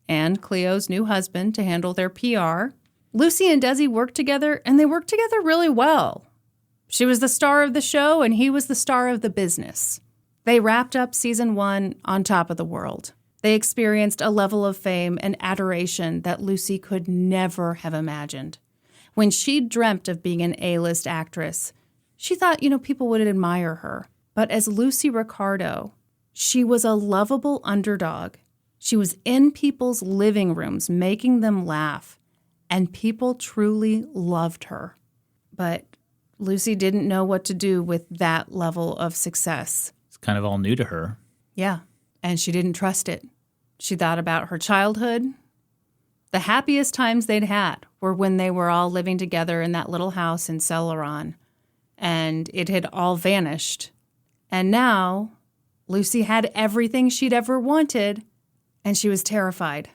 and Cleo's new husband to handle their PR. Lucy and Desi worked together, and they worked together really well. She was the star of the show, and he was the star of the business. They wrapped up season 1 on top of the world. They experienced a level of fame and adoration that Lucy could never have imagined. When she dreamt of being an A-list actress, she thought, people would admire her. But as Lucy Ricardo, she was a lovable underdog. She was in people's living rooms, making them laugh, and people truly loved her. But Lucy didn't know what to do with that level of success. It's kind of all new to her. Yeah, and she didn't trust it. She thought about her childhood. The happiest times they'd had were when they were all living together in that little house in Celeron, and it had all vanished. And now Lucy had everything she'd ever wanted, and she was terrified.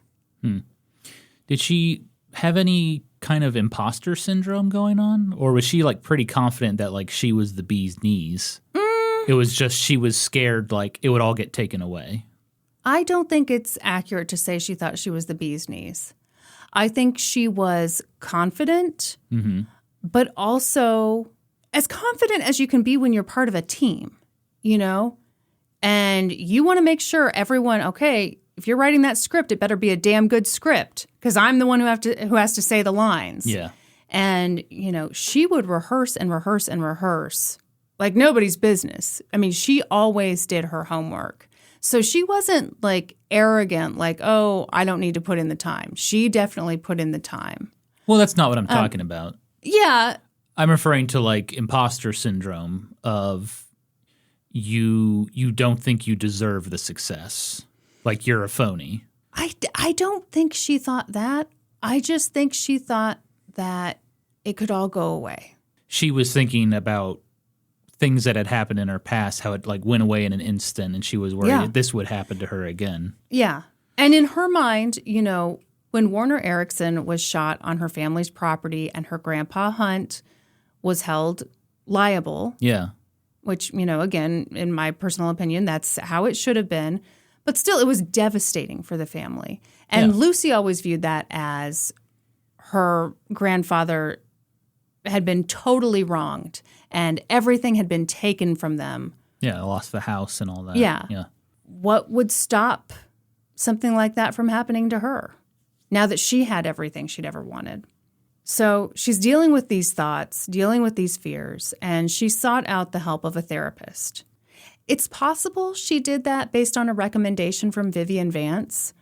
Did she have any kind of imposter syndrome going on? Or was she pretty confident that she was the bee's knees? It was just she was scared it would all get taken away. I don't think it's accurate to say she thought she was the bee's knees. I think she was confident, but also as confident as you can be when you're part of a team, And you want to make sure everyone, okay, if you're writing that script, it better be a damn good script because I'm the one who has to say the lines. Yeah. And, she would rehearse and rehearse and rehearse like nobody's business. I mean, she always did her homework. So she wasn't arrogant, oh, I don't need to put in the time. She definitely put in the time. Well, that's not what I'm talking about. Yeah. I'm referring to imposter syndrome of you don't think you deserve the success. You're a phony. I don't think she thought that. I just think she thought that it could all go away. She was thinking about things that had happened in her past, how it went away in an instant, and she was worried this would happen to her again. Yeah. And in her mind, when Warner Erickson was shot on her family's property and her grandpa Hunt was held liable. Yeah. Which, again, in my personal opinion, that's how it should have been. But still, it was devastating for the family. And Lucy always viewed that as her grandfather had been totally wronged and everything had been taken from them. Yeah, lost the house and all that. Yeah. Yeah. What would stop something like that from happening to her now that she had everything she'd ever wanted? So she's dealing with these thoughts, dealing with these fears, and she sought out the help of a therapist. It's possible she did that based on a recommendation from Vivian Vance.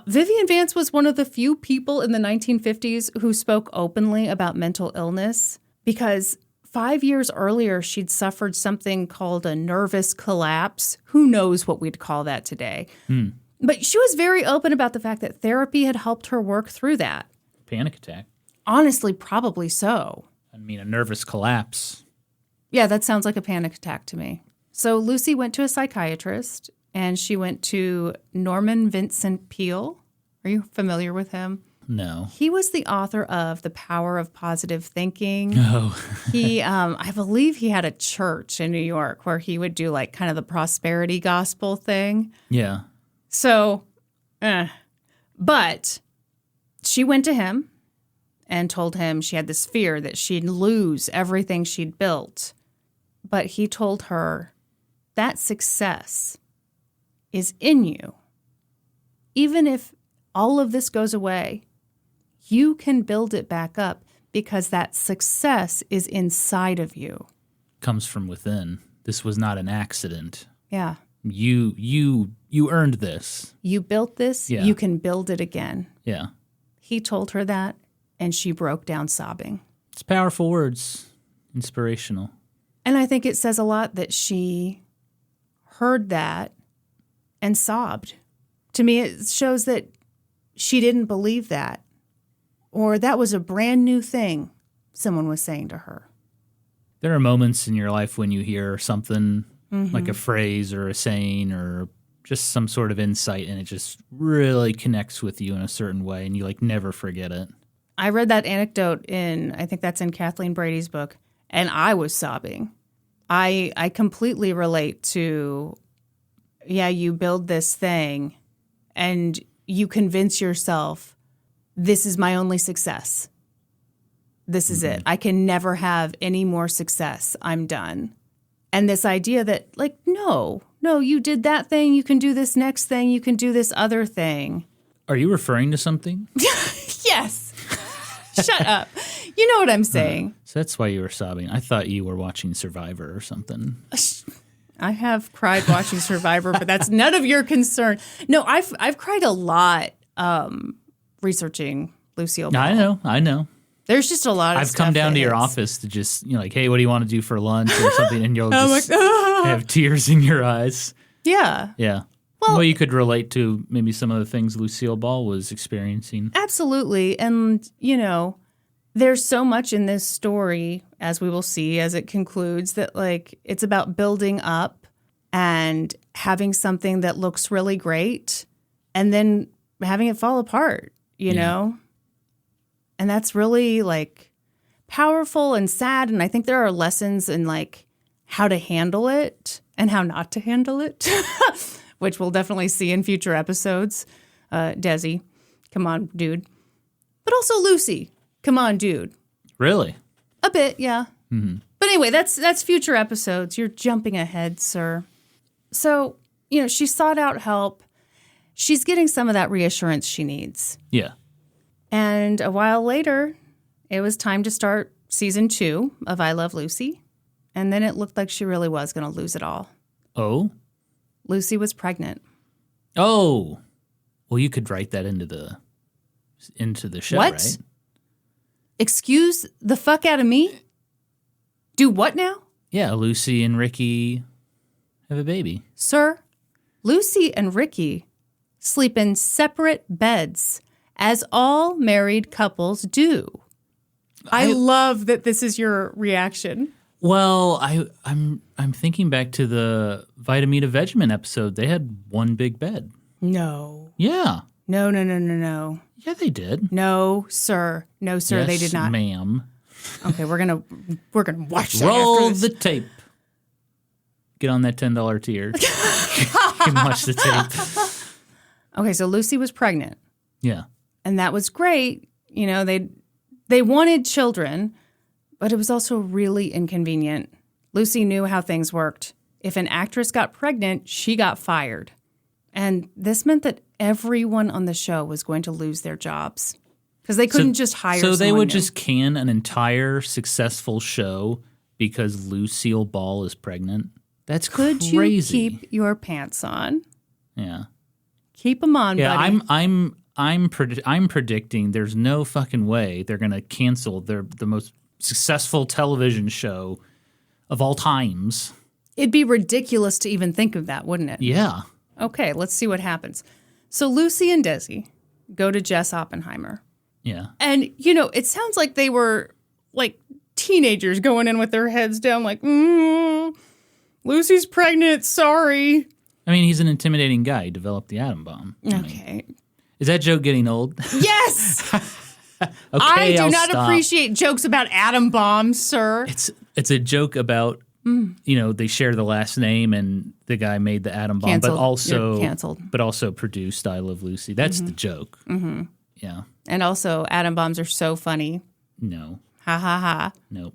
Vivian Vance was one of the few people in the 1950s who spoke openly about mental illness because 5 years earlier, she'd suffered something called a nervous collapse. Who knows what we'd call that today? But she was very open about the fact that therapy had helped her work through that. Panic attack. Honestly, probably so. I mean, a nervous collapse. Yeah, that sounds like a panic attack to me. So Lucy went to a psychiatrist, and she went to Norman Vincent Peale. Are you familiar with him? No. He was the author of The Power of Positive Thinking. Oh. He, I believe he had a church in New York where he would do kind of the prosperity gospel thing. Yeah. So, but she went to him and told him she had this fear that she'd lose everything she'd built. But he told her that success is in you. Even if all of this goes away, you can build it back up because that success is inside of you. Comes from within. This was not an accident. Yeah. You earned this. You built this, Yeah. You can build it again. Yeah. He told her that, and she broke down sobbing. It's powerful words. Inspirational. And I think it says a lot that she heard that and sobbed. To me, it shows that she didn't believe that, or that was a brand new thing someone was saying to her. There are moments in your life when you hear something like a phrase or a saying or just some sort of insight, and it just really connects with you in a certain way, and you never forget it. I read that anecdote I think that's in Kathleen Brady's book, and I was sobbing. I completely relate to, you build this thing and you convince yourself this is my only success. This is it. I can never have any more success. I'm done. And this idea that, like, no, you did that thing. You can do this next thing. You can do this other thing. Are you referring to something? Yes. Shut up. You know what I'm saying. So that's why you were sobbing. I thought you were watching Survivor or something. I have cried watching Survivor, but that's none of your concern. No, I've cried a lot researching Lucille Ball. I know. There's just a lot of I've stuff come down that to your hits. office to just, like, hey, what do you want to do for lunch or something? And you'll I'm just like, "Ah." have tears in your eyes. Yeah. Yeah. Well, you could relate to maybe some of the things Lucille Ball was experiencing. Absolutely. And, there's so much in this story, as we will see as it concludes, that, like, it's about building up and having something that looks really great and then having it fall apart, you know? And that's really, like, powerful and sad. And I think there are lessons in, like, how to handle it and how not to handle it, which we'll definitely see in future episodes. Desi, come on, dude. But also Lucy, come on, dude. Really? A bit, yeah. Mm-hmm. But anyway, that's future episodes. You're jumping ahead, sir. So, she sought out help. She's getting some of that reassurance she needs. Yeah. And a while later, it was time to start season 2 of I Love Lucy. And then it looked like she really was going to lose it all. Oh? Lucy was pregnant. Oh. Well, you could write that into the show, What? right? Excuse the fuck out of me? Do what now? Yeah, Lucy and Ricky have a baby. Sir, Lucy and Ricky sleep in separate beds, as all married couples do. I love that this is your reaction. Well, I'm thinking back to the Vitamita Vegemin episode. They had one big bed. No. Yeah. No. Yeah, they did. No, sir. No, sir, yes, they did not. ma'am. Okay, we're gonna watch that. Roll after this. the tape. Get on that $10 tier. You can watch the tape. Okay, so Lucy was pregnant. Yeah. And that was great. They wanted children, but it was also really inconvenient. Lucy knew how things worked. If an actress got pregnant, she got fired. And this meant that everyone on the show was going to lose their jobs because they couldn't just hire someone. So they would new. just can an entire successful show because Lucille Ball is pregnant? That's Could crazy. you keep your pants on? Yeah. Keep them on, Yeah, buddy. I'm predicting there's no fucking way they're going to cancel the most successful television show of all times. It'd be ridiculous to even think of that, wouldn't it? Yeah. Okay, let's see what happens. So Lucy and Desi go to Jess Oppenheimer. Yeah. And, it sounds like they were like teenagers going in with their heads down like, Lucy's pregnant, sorry. I mean, he's an intimidating guy. He developed the atom bomb. Okay. Is that joke getting old? Yes! Okay, I do I'll not stop. appreciate jokes about atom bombs, sir. It's a joke about, they share the last name and the guy made the atom bomb, Canceled. but also You're canceled. but also produced I Love Lucy. That's the joke. Mm-hmm. Yeah. And also, atom bombs are so funny. No. Ha ha ha. Nope.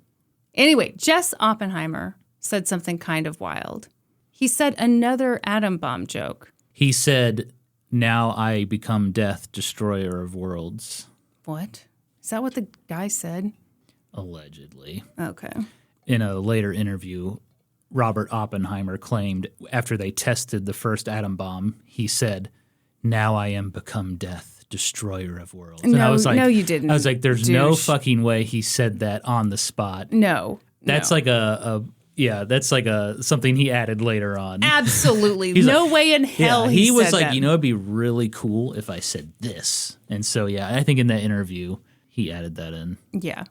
Anyway, Jess Oppenheimer said something kind of wild. He said another atom bomb joke. He said, "Now I become death, destroyer of worlds." What? Is that what the guy said? Allegedly. Okay. In a later interview, Robert Oppenheimer claimed after they tested the first atom bomb, he said, "Now I am become death, destroyer of worlds." And I was like, no, you didn't. I was like, there's no douche. fucking way he said that on the spot. No. That's like that's like something he added later on. Absolutely. He's No like- way in hell he was said like, that. it'd be really cool if I said this. And so, I think in that interview, he added that in. Yeah.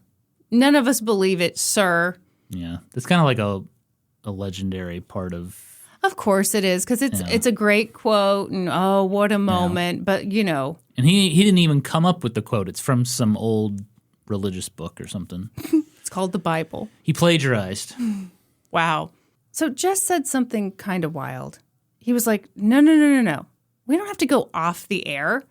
None of us believe it, sir. Yeah. That's kind of like a legendary part of. Of course it is, because it's a great quote, and oh, what a moment. But, And he didn't even come up with the quote. It's from some old religious book or something. it's called the Bible. He plagiarized. Wow. So Jess said something kind of wild. He was like, no. We don't have to go off the air.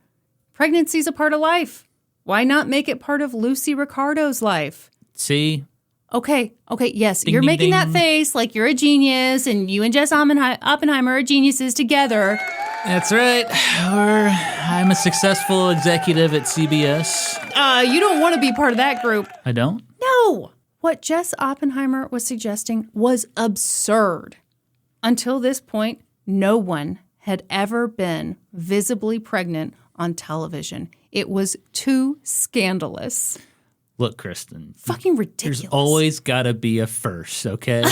Pregnancy's a part of life. Why not make it part of Lucy Ricardo's life? See? Okay, yes, Ding, you're ding, making that ding. face like you're a genius and you and Jess Oppenheimer are geniuses together. That's right. I'm a successful executive at CBS. You don't want to be part of that group. I don't? No! What Jess Oppenheimer was suggesting was absurd. Until this point, no one had ever been visibly pregnant on television. It was too scandalous. Look, Kristin. Fucking ridiculous. There's always got to be a first, okay?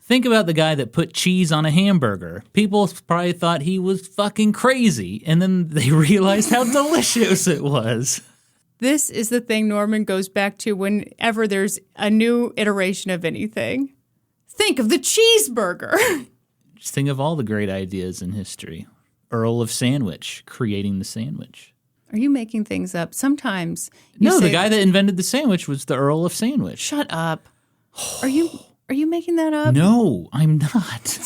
Think about the guy that put cheese on a hamburger. People probably thought he was fucking crazy, and then they realized how delicious it was. This is the thing Norman goes back to whenever there's a new iteration of anything. Think of the cheeseburger. Just think of all the great ideas in history. Earl of Sandwich, creating the sandwich. Are you making things up? Sometimes you No, say, the guy that invented the sandwich was the Earl of Sandwich. Shut up. Are you making that up? No, I'm not.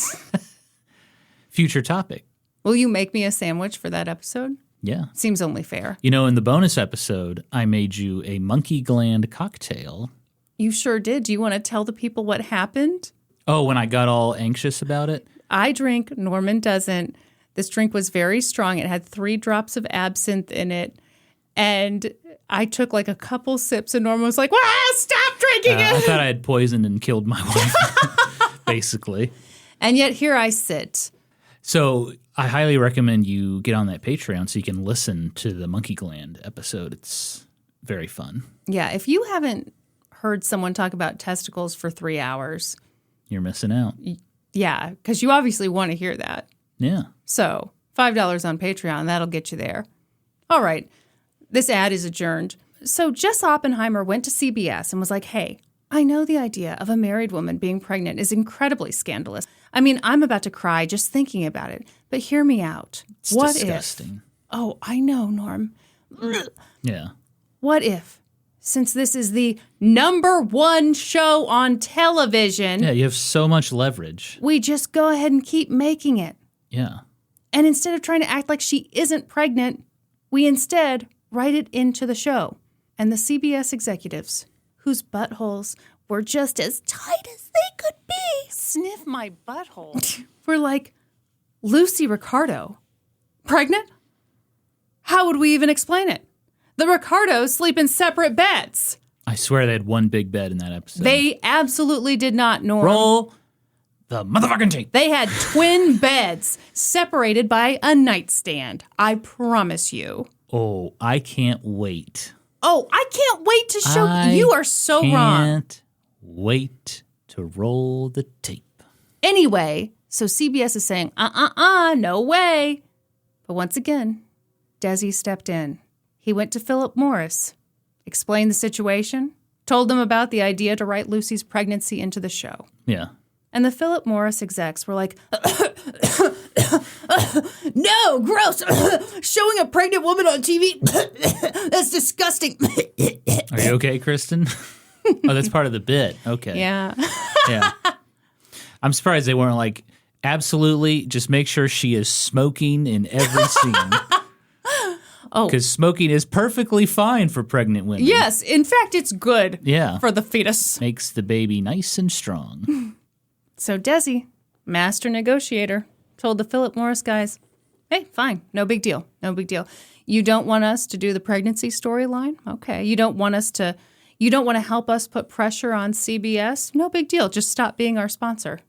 Future topic. Will you make me a sandwich for that episode? Yeah. Seems only fair. You know, in the bonus episode, I made you a monkey gland cocktail. You sure did. Do you want to tell the people what happened? Oh, when I got all anxious about it? I drink, Norman doesn't. This drink was very strong. It had 3 drops of absinthe in it. And I took like a couple sips and Norman was like, stop drinking it. I thought I had poisoned and killed my wife, basically. And yet here I sit. So I highly recommend you get on that Patreon so you can listen to the monkey gland episode. It's very fun. Yeah, if you haven't heard someone talk about testicles for 3 hours, You're missing out. yeah, because you obviously want to hear that. Yeah. So $5 on Patreon, that'll get you there. All right, this ad is adjourned. So Jess Oppenheimer went to CBS and was like, hey, I know the idea of a married woman being pregnant is incredibly scandalous. I mean, I'm about to cry just thinking about it, but hear me out. It's What disgusting. if? Oh, I know, Norm. Yeah. What if, since this is the #1 show on television, Yeah, you have so much leverage. we just go ahead and keep making it? Yeah. And instead of trying to act like she isn't pregnant, we instead write it into the show. And the CBS executives, whose buttholes were just as tight as they could be, Sniff my butthole. were like, Lucy Ricardo, pregnant? How would we even explain it? The Ricardos sleep in separate beds. I swear they had one big bed in that episode. They absolutely did not, Norm. Roll the motherfucking tape. They had twin beds separated by a nightstand. I promise you. Oh, I can't wait. Oh, I can't wait to show you. Are so wrong. Can't wait to roll the tape. Anyway, so CBS is saying, no way. But once again, Desi stepped in. He went to Philip Morris, explained the situation, told them about the idea to write Lucy's pregnancy into the show. Yeah. And the Philip Morris execs were like, no, gross. Showing a pregnant woman on TV, that's disgusting. Are you okay, Kristin? Oh, that's part of the bit. Okay. Yeah. Yeah. I'm surprised they weren't like, absolutely, just make sure she is smoking in every scene. Oh. Because smoking is perfectly fine for pregnant women. Yes, in fact, it's good Yeah. for the fetus. Makes the baby nice and strong. So Desi, master negotiator, told the Philip Morris guys, hey, fine, no big deal, no big deal. You don't want us to do the pregnancy storyline? Okay. You don't want to help us put pressure on CBS? No big deal. Just stop being our sponsor.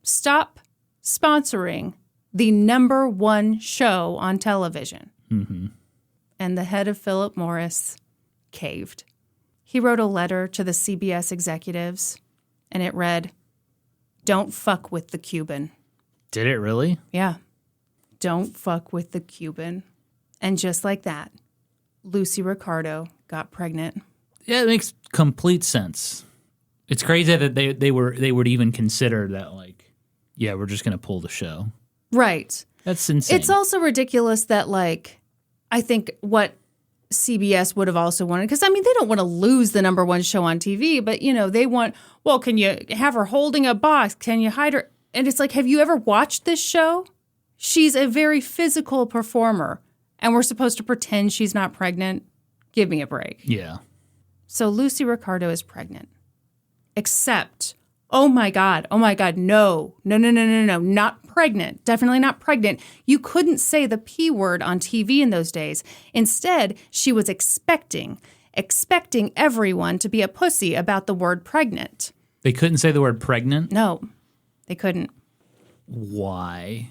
Stop sponsoring the #1 show on television. Mm-hmm. And the head of Philip Morris caved. He wrote a letter to the CBS executives, and it read, don't fuck with the Cuban. Did it really? Yeah. Don't fuck with the Cuban. And just like that, Lucy Ricardo got pregnant. Yeah, it makes complete sense. It's crazy that they would even consider that, like, yeah, we're just going to pull the show. Right. That's insane. It's also ridiculous that, like, I think what CBS would have also wanted, because, I mean, they don't want to lose the #1 show on TV, but, you know, they want, well, can you have her holding a box? Can you hide her? And it's like, have you ever watched this show? She's a very physical performer, and we're supposed to pretend she's not pregnant. Give me a break. Yeah. So Lucy Ricardo is pregnant. Except, oh my God, no, not pregnant. Definitely not pregnant. You couldn't say the P word on TV in those days. Instead, she was expecting everyone to be a pussy about the word pregnant. They couldn't say the word pregnant? No, they couldn't. Why?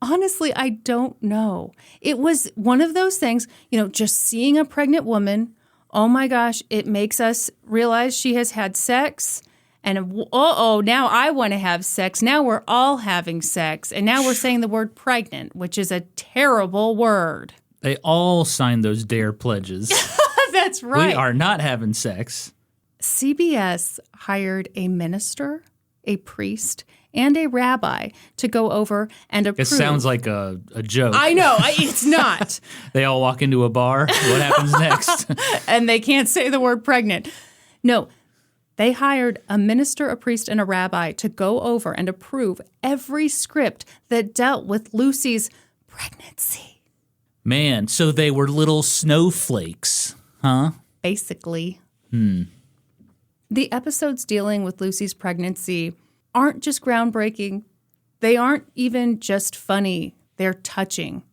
Honestly, I don't know. It was one of those things, just seeing a pregnant woman, oh my gosh, it makes us realize she has had sex. And now I want to have sex. Now we're all having sex. And now we're saying the word pregnant, which is a terrible word. They all signed those DARE pledges. That's right. We are not having sex. CBS hired a minister, a priest, and a rabbi to go over and approve. It sounds like a joke. I know. It's not. They all walk into a bar. What happens next? And they can't say the word pregnant. No. They hired a minister, a priest, and a rabbi to go over and approve every script that dealt with Lucy's pregnancy. Man, so they were little snowflakes, huh? Basically. The episodes dealing with Lucy's pregnancy aren't just groundbreaking. They aren't even just funny. They're touching.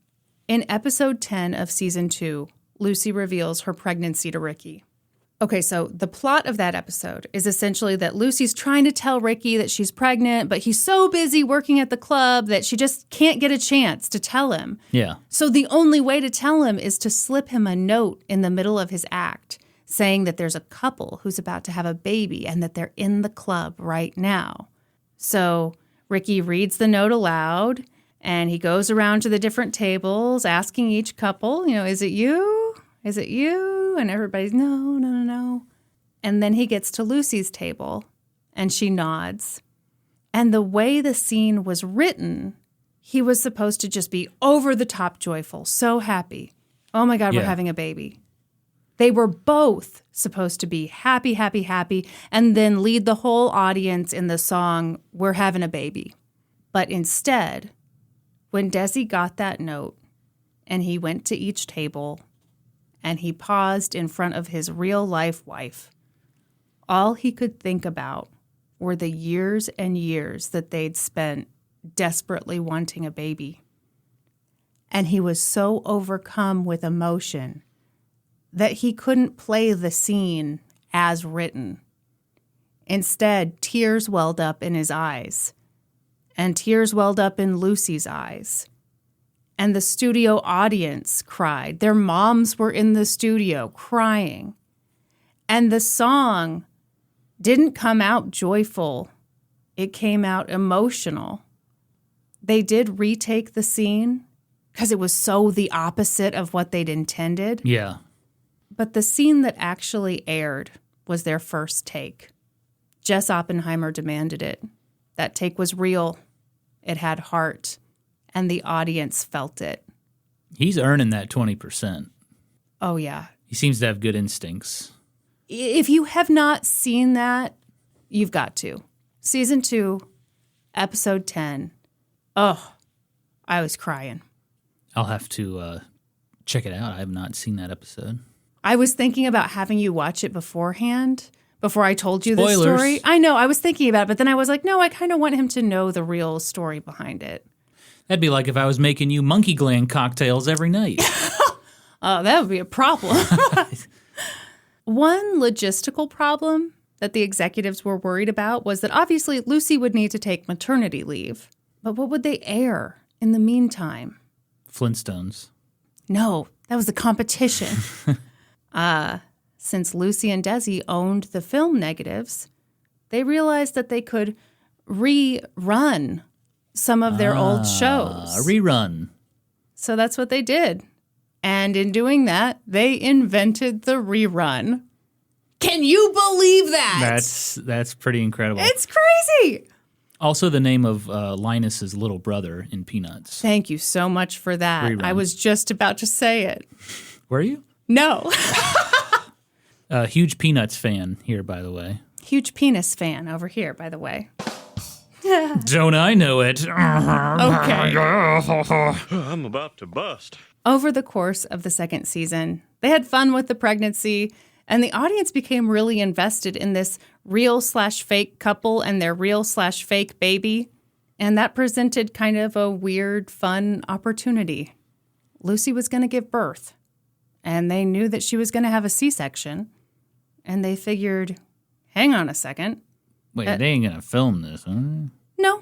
In episode 10 of season 2, Lucy reveals her pregnancy to Ricky. Okay, so the plot of that episode is essentially that Lucy's trying to tell Ricky that she's pregnant, but he's so busy working at the club that she just can't get a chance to tell him. Yeah. So the only way to tell him is to slip him a note in the middle of his act saying that there's a couple who's about to have a baby and that they're in the club right now. So Ricky reads the note aloud and he goes around to the different tables asking each couple, is it you? Is it you? And everybody's, no. And then he gets to Lucy's table, and she nods. And the way the scene was written, he was supposed to just be over-the-top joyful, so happy. Oh, my God, we're having a baby. They were both supposed to be happy, happy, happy, and then lead the whole audience in the song, We're Having a Baby. But instead, when Desi got that note, and he went to each table, and he paused in front of his real-life wife, all he could think about were the years and years that they'd spent desperately wanting a baby. And he was so overcome with emotion that he couldn't play the scene as written. Instead, tears welled up in his eyes, and tears welled up in Lucy's eyes. And the studio audience cried. Their moms were in the studio crying. And the song didn't come out joyful. It came out emotional. They did retake the scene because it was so the opposite of what they'd intended. Yeah. But the scene that actually aired was their first take. Jess Oppenheimer demanded it. That take was real. It had heart. And the audience felt it. He's earning that 20%. Oh, yeah. He seems to have good instincts. If you have not seen that, you've got to. Season 2, episode 10. Oh, I was crying. I'll have to check it out. I have not seen that episode. I was thinking about having you watch it beforehand, before I told you Spoilers. this story. I know, I was thinking about it, but then I was like, no, I kind of want him to know the real story behind it. That'd be like if I was making you monkey gland cocktails every night. Oh, that would be a problem. One logistical problem that the executives were worried about was that obviously Lucy would need to take maternity leave. But what would they air in the meantime? Flintstones. No, that was the competition. Since Lucy and Desi owned the film negatives, they realized that they could rerun some of their old shows. A rerun. So that's what they did. And in doing that, they invented the rerun. Can you believe that? That's pretty incredible. It's crazy. Also the name of Linus's little brother in Peanuts. Thank you so much for that. Rerun. I was just about to say it. Were you? No. Huge Peanuts fan here, by the way. Huge penis fan over here, by the way. Don't I know it? Okay. I'm about to bust. Over the course of the second season, they had fun with the pregnancy, and the audience became really invested in this real/fake couple and their real/fake baby. And that presented kind of a weird, fun opportunity. Lucy was going to give birth, and they knew that she was going to have a C-section, and they figured, hang on a second. Wait, they ain't going to film this, huh? No.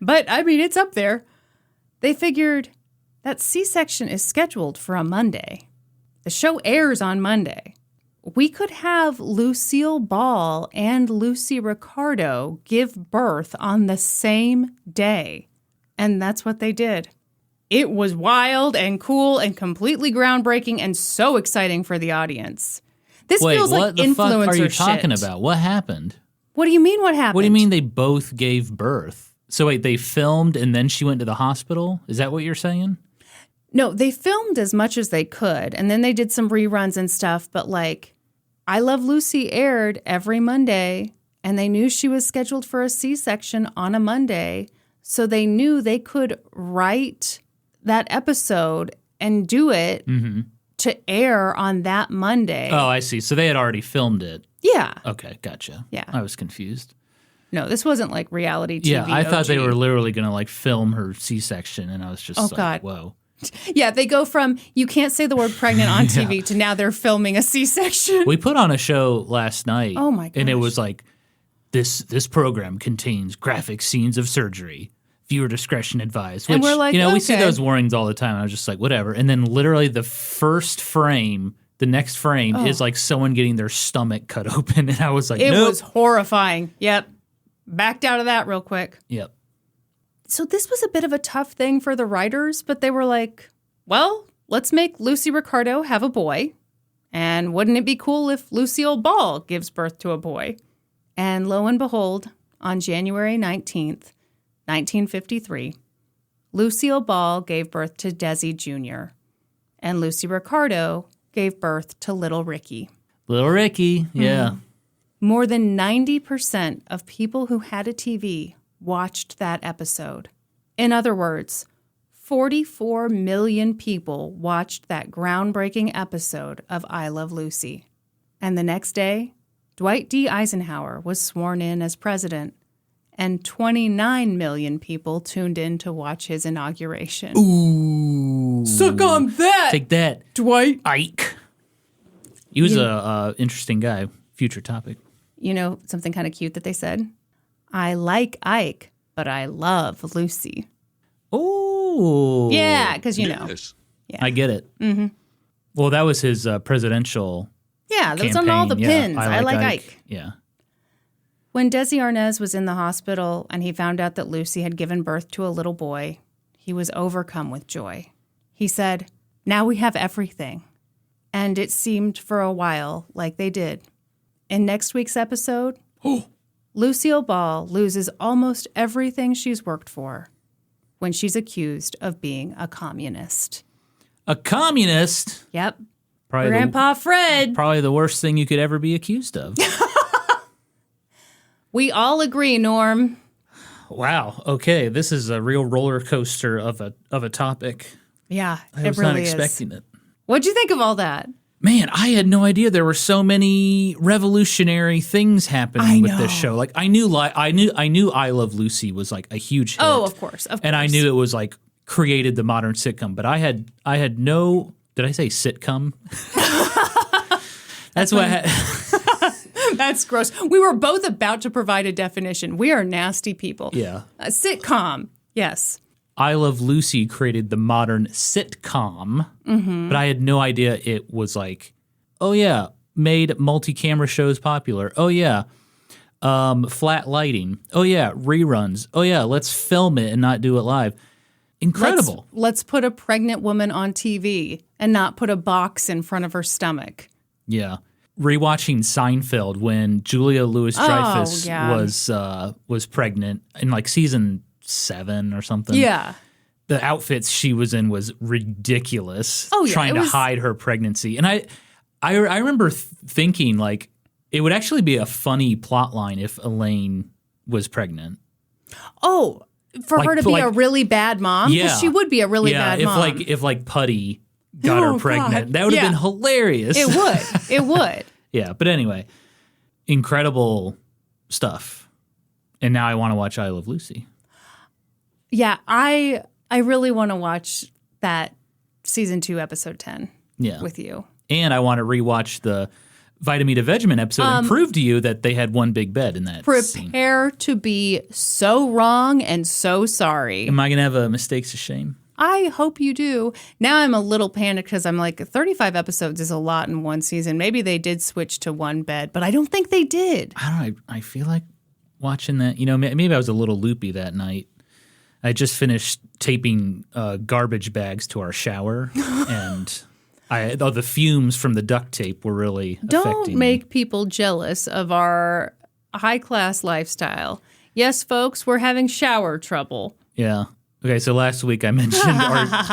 But, I mean, it's up there. They figured that C-section is scheduled for a Monday. The show airs on Monday. We could have Lucille Ball and Lucy Ricardo give birth on the same day. And that's what they did. It was wild and cool and completely groundbreaking and so exciting for the audience. This feels like influencer shit. What the fuck are you talking about? What happened? What do you mean what happened? What do you mean they both gave birth? So wait, they filmed and then she went to the hospital? Is that what you're saying? No, they filmed as much as they could, and then they did some reruns and stuff, but like, I Love Lucy aired every Monday, and they knew she was scheduled for a C-section on a Monday, so they knew they could write that episode and do it to air on that Monday. Oh, I see. So they had already filmed it. Yeah. Okay, gotcha. Yeah. I was confused. No, this wasn't like reality TV. Yeah, I thought they OG. were literally going to like film her C-section, and I was just God. whoa. Yeah, they go from you can't say the word pregnant on TV to now they're filming a C-section. We put on a show last night. Oh my gosh. And it was like, this program contains graphic scenes of surgery. Viewer discretion advised. Which, And we're like, we see okay. those warnings all the time. I was just like, whatever. And then literally the first frame, the next frame is like someone getting their stomach cut open. And I was like, It nope. was horrifying. Yep. Backed out of that real quick. Yep. So this was a bit of a tough thing for the writers, but they were like, well, let's make Lucy Ricardo have a boy. And wouldn't it be cool if Lucille Ball gives birth to a boy? And lo and behold, on January 19th, 1953, Lucille Ball gave birth to Desi Jr., and Lucy Ricardo gave birth to little Ricky. Little Ricky, yeah. More than 90% of people who had a TV watched that episode. In other words, 44 million people watched that groundbreaking episode of I Love Lucy. And the next day, Dwight D. Eisenhower was sworn in as president, and 29 million people tuned in to watch his inauguration. Ooh. Suck on that, Take that, Dwight. Ike. He was a interesting guy. Future topic. You know something kind of cute that they said? I like Ike, but I love Lucy. Oh. Yeah, because you know. Yes. Yeah. I get it. Mm-hmm. Well, that was his presidential Yeah, that was on campaign. all the Yeah, pins. I like Ike. Yeah. When Desi Arnaz was in the hospital and he found out that Lucy had given birth to a little boy, he was overcome with joy. He said, now we have everything. And it seemed for a while like they did. In next week's episode, Lucille Ball loses almost everything she's worked for when she's accused of being a communist. A communist? Yep. Probably Grandpa Fred. Probably the worst thing you could ever be accused of. We all agree, Norm. Wow. Okay, this is a real roller coaster of a topic. Yeah, I was it really not is. expecting it. What'd you think of all that? Man, I had no idea there were so many revolutionary things happening with this show. Like I knew I Love Lucy was like a huge hit. Oh, of course. And I knew it was like created the modern sitcom, but I had no, did I say sitcom? That's what I had. That's gross. We were both about to provide a definition. We are nasty people. Yeah. A sitcom. Yes. I Love Lucy created the modern sitcom, but I had no idea it was like, oh yeah, made multi-camera shows popular. Oh yeah, flat lighting. Oh yeah, reruns. Oh yeah, let's film it and not do it live. Incredible. Let's put a pregnant woman on TV and not put a box in front of her stomach. Yeah. Rewatching Seinfeld when Julia Louis-Dreyfus yeah. was pregnant in like season 7 or something. Yeah. The outfits she was in was ridiculous. Oh, yeah, trying to hide her pregnancy. And I remember thinking like it would actually be a funny plot line if Elaine was pregnant. Oh, For her to be a really bad mom? Because she would be a really bad mom. If Putty got her pregnant, God. That would have been hilarious. It would. It would. Yeah, but anyway, incredible stuff. And now I want to watch I Love Lucy. Yeah, I really want to watch that season 2, episode 10 with you. And I want to rewatch the Vitamin to Vegemin episode and prove to you that they had one big bed in that scene. Prepare to be so wrong and so sorry. Am I going to have a mistakes of shame? I hope you do. Now I'm a little panicked because I'm like, 35 episodes is a lot in one season. Maybe they did switch to one bed, but I don't think they did. I don't know. I feel like watching that, maybe I was a little loopy that night. I just finished taping garbage bags to our shower, and the fumes from the duct tape were really affecting me. Don't make people jealous of our high-class lifestyle. Yes, folks, we're having shower trouble. Yeah. Okay, so last week I mentioned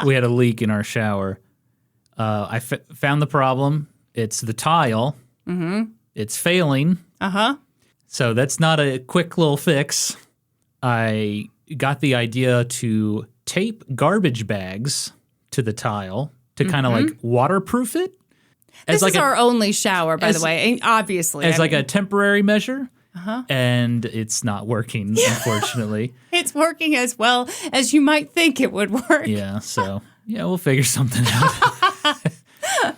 we had a leak in our shower. I found the problem. It's the tile. Mm-hmm. It's failing. Uh-huh. So that's not a quick little fix. I got the idea to tape garbage bags to the tile to kind of like waterproof it. This is our only shower, by the way, obviously. As a temporary measure. Uh-huh. And it's not working, unfortunately. It's working as well as you might think it would work. Yeah, so, we'll figure something out.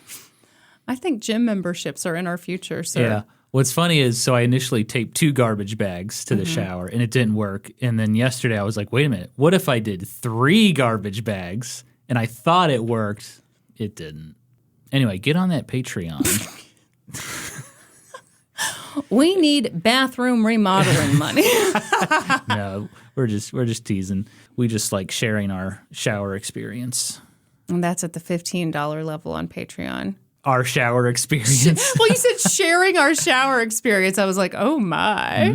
I think gym memberships are in our future, so. Yeah. What's funny is, so I initially taped 2 garbage bags to the shower, and it didn't work. And then yesterday I was like, wait a minute, what if I did 3 garbage bags? And I thought it worked. It didn't. Anyway, get on that Patreon. We need bathroom remodeling money. No, we're just teasing. We just like sharing our shower experience. And that's at the $15 level on Patreon. Our shower experience. Well, you said sharing our shower experience. I was like, oh my.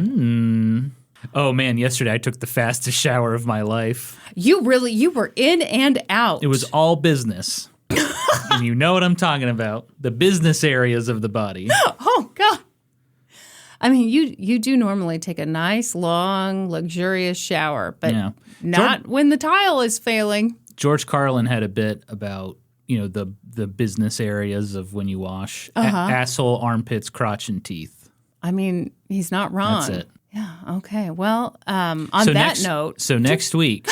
Oh man, yesterday I took the fastest shower of my life. You were in and out. It was all business. And you know what I'm talking about. The business areas of the body. Oh God. I mean, you do normally take a nice, long, luxurious shower, but not when the tile is failing. George Carlin had a bit about, the business areas of when you wash. Asshole, armpits, crotch, and teeth. I mean, he's not wrong. That's it. Yeah, okay. Well, on that note. So next week,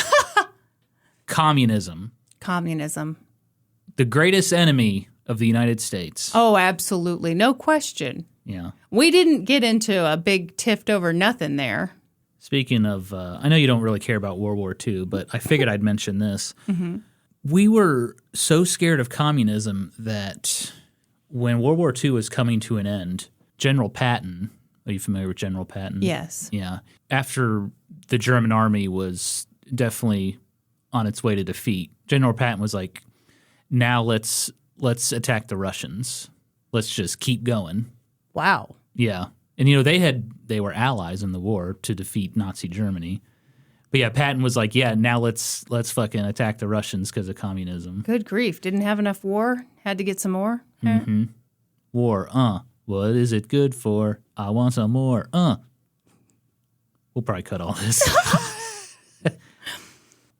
communism. Communism. The greatest enemy of the United States. Oh, absolutely. No question. Yeah. We didn't get into a big tiff over nothing there. Speaking of, I know you don't really care about World War II, but I figured I'd mention this. Mm-hmm. We were so scared of communism that when World War II was coming to an end, General Patton, are you familiar with General Patton? Yes. Yeah. After the German army was definitely on its way to defeat, General Patton was like, now let's attack the Russians. Let's just keep going. Wow. Yeah. And, they were allies in the war to defeat Nazi Germany. But yeah, Patton was like, now let's fucking attack the Russians because of communism. Good grief. Didn't have enough war? Had to get some more? Mm-hmm. War, what is it good for? I want some more, We'll probably cut all this.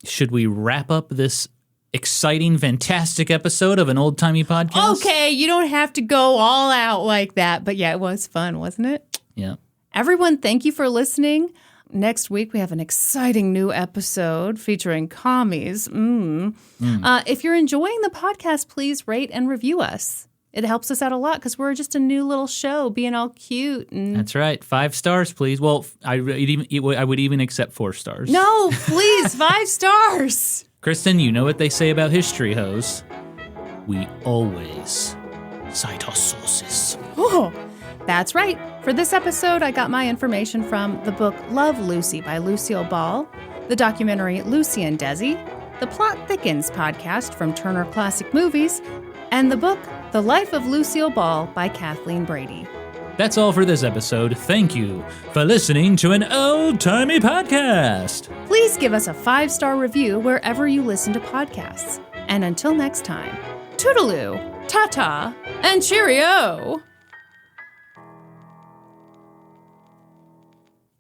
Should we wrap up this exciting, fantastic episode of An Old Timey Podcast? Okay, you don't have to go all out like that. But yeah, it was fun, wasn't it? Yeah. Everyone, thank you for listening. Next week, we have an exciting new episode featuring commies. If you're enjoying the podcast, please rate and review us. It helps us out a lot because we're just a new little show being all cute. And That's right. 5 stars, please. Well, I would even accept 4 stars. No, please, 5 stars. Kristin, you know what they say about history, hoes. We always cite our sources. Oh, that's right. For this episode, I got my information from the book Love, Lucy by Lucille Ball, the documentary Lucy and Desi, the Plot Thickens podcast from Turner Classic Movies, and the book The Life of Lucille Ball by Kathleen Brady. That's all for this episode. Thank you for listening to An Old Timey Podcast. Please give us a 5-star review wherever you listen to podcasts. And until next time, toodaloo, ta-ta, and cheerio!